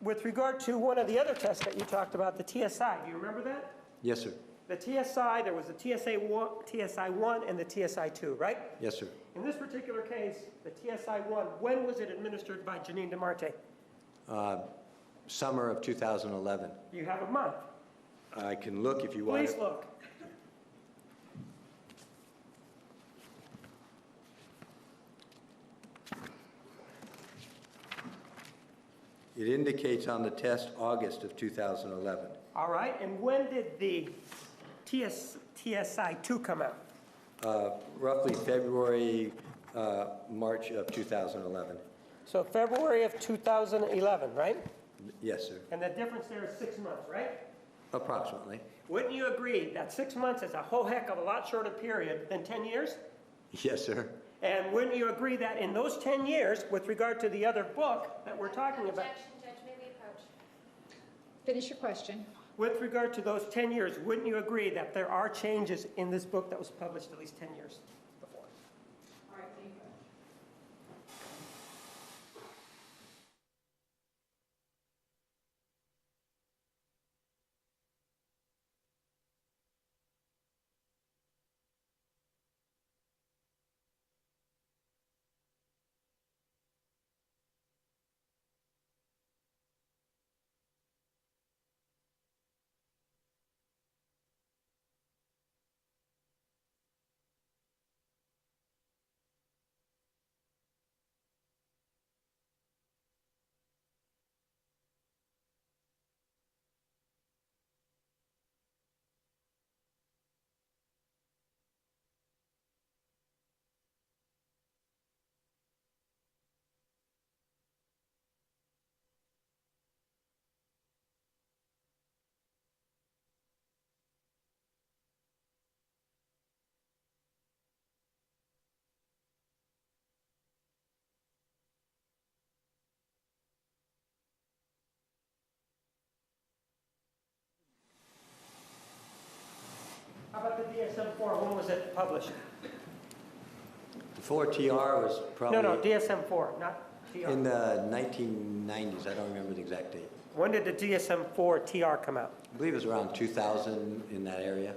with regard to one of the other tests that you talked about, the TSI, do you remember that? Yes, sir. The TSI, there was the TSI-1 and the TSI-2, right? Yes, sir. In this particular case, the TSI-1, when was it administered by Janine DeMarte? Summer of 2011. You have a month. I can look if you want. Please look. It indicates on the test August of 2011. All right, and when did the TSI-2 come out? Roughly February, March of 2011. So February of 2011, right? Yes, sir. And the difference there is 6 months, right? Approximately. Wouldn't you agree that 6 months is a whole heck of a lot shorter period than 10 years? Yes, sir. And wouldn't you agree that in those 10 years, with regard to the other book that we're talking about, Objection, Judge, may we approach? Finish your question. with regard to those 10 years, wouldn't you agree that there are changes in this book that was published at least 10 years? DSM-4, when was it published? The 4TR was probably. No, DSM-4, not TR. In the 1990s, I don't remember the exact date. When did the DSM-4 TR come out? I believe it was around 2000 in that area,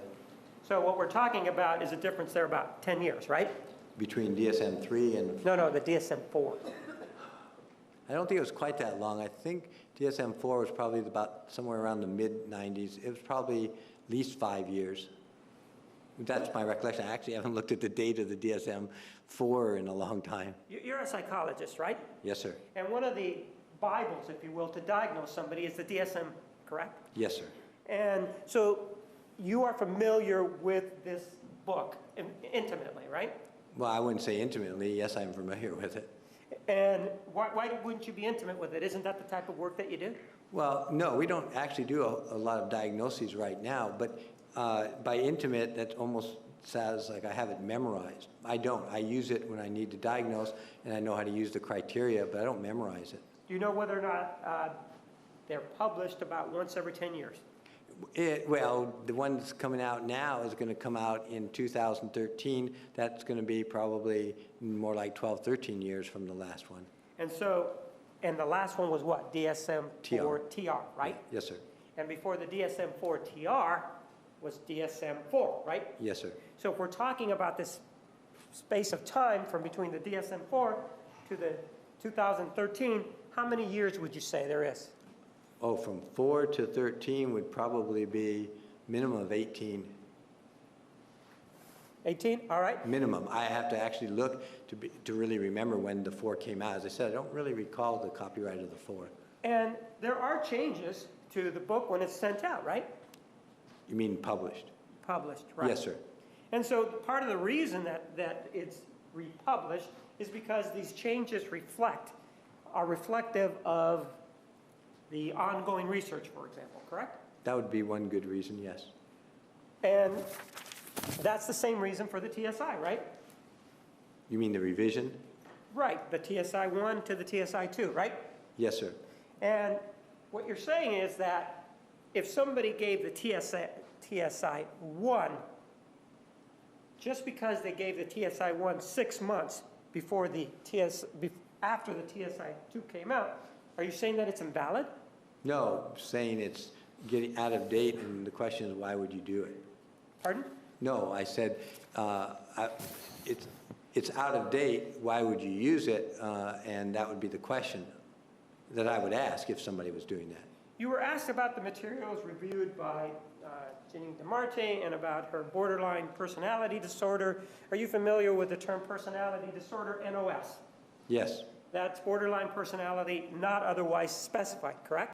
So what we're talking about is a difference there about 10 years, right? between DSM-3 and, No, the DSM-4. I don't think it was quite that long. I think DSM-4 was probably about somewhere around the mid-90s. It was probably at least 5 years. That's my recollection. I actually haven't looked at the date of the DSM-4 in a long time. You're a psychologist, right? Yes, sir. And one of the Bibles, if you will, to diagnose somebody is the DSM, correct? Yes, sir. And so you are familiar with this book intimately, right? Well, I wouldn't say intimately. Yes, I'm familiar with it. And why wouldn't you be intimate with it? Isn't that the type of work that you do? Well, no, we don't actually do a lot of diagnoses right now, but by intimate, that almost sounds like I have it memorized. I don't. I use it when I need to diagnose, and I know how to use the criteria, but I don't memorize it. Do you know whether or not they're published about once every 10 years? Well, the one that's coming out now is going to come out in 2013. That's going to be probably more like 12, 13 years from the last one. And so, and the last one was what? DSM-4 TR, right? Yes, sir. And before the DSM-4 TR was DSM-4, right? Yes, sir. So if we're talking about this space of time from between the DSM-4 to the 2013, how many years would you say there is? Oh, from 4 to 13 would probably be minimum of 18. 18, all right? Minimum. I have to actually look to really remember when the 4 came out. As I said, I don't really recall the copyright of the 4. And there are changes to the book when it's sent out, right? You mean published? Published, right? Yes, sir. And so part of the reason that it's republished is because these changes are reflective of the ongoing research, for example, correct? That would be one good reason, yes. And that's the same reason for the TSI, right? You mean the revision? Right, the TSI 1 to the TSI 2, right? Yes, sir. And what you're saying is that if somebody gave the TSI 1, just because they gave the TSI 1 6 months before after the TSI 2 came out, are you saying that it's invalid? No, saying it's getting out of date, and the question is, why would you do it? Pardon? No, I said it's out of date. Why would you use it? And that would be the question that I would ask if somebody was doing that. You were asked about the materials reviewed by Janine DeMarte and about her borderline personality disorder. Are you familiar with the term personality disorder, NOS? Yes. That's borderline personality not otherwise specified, correct?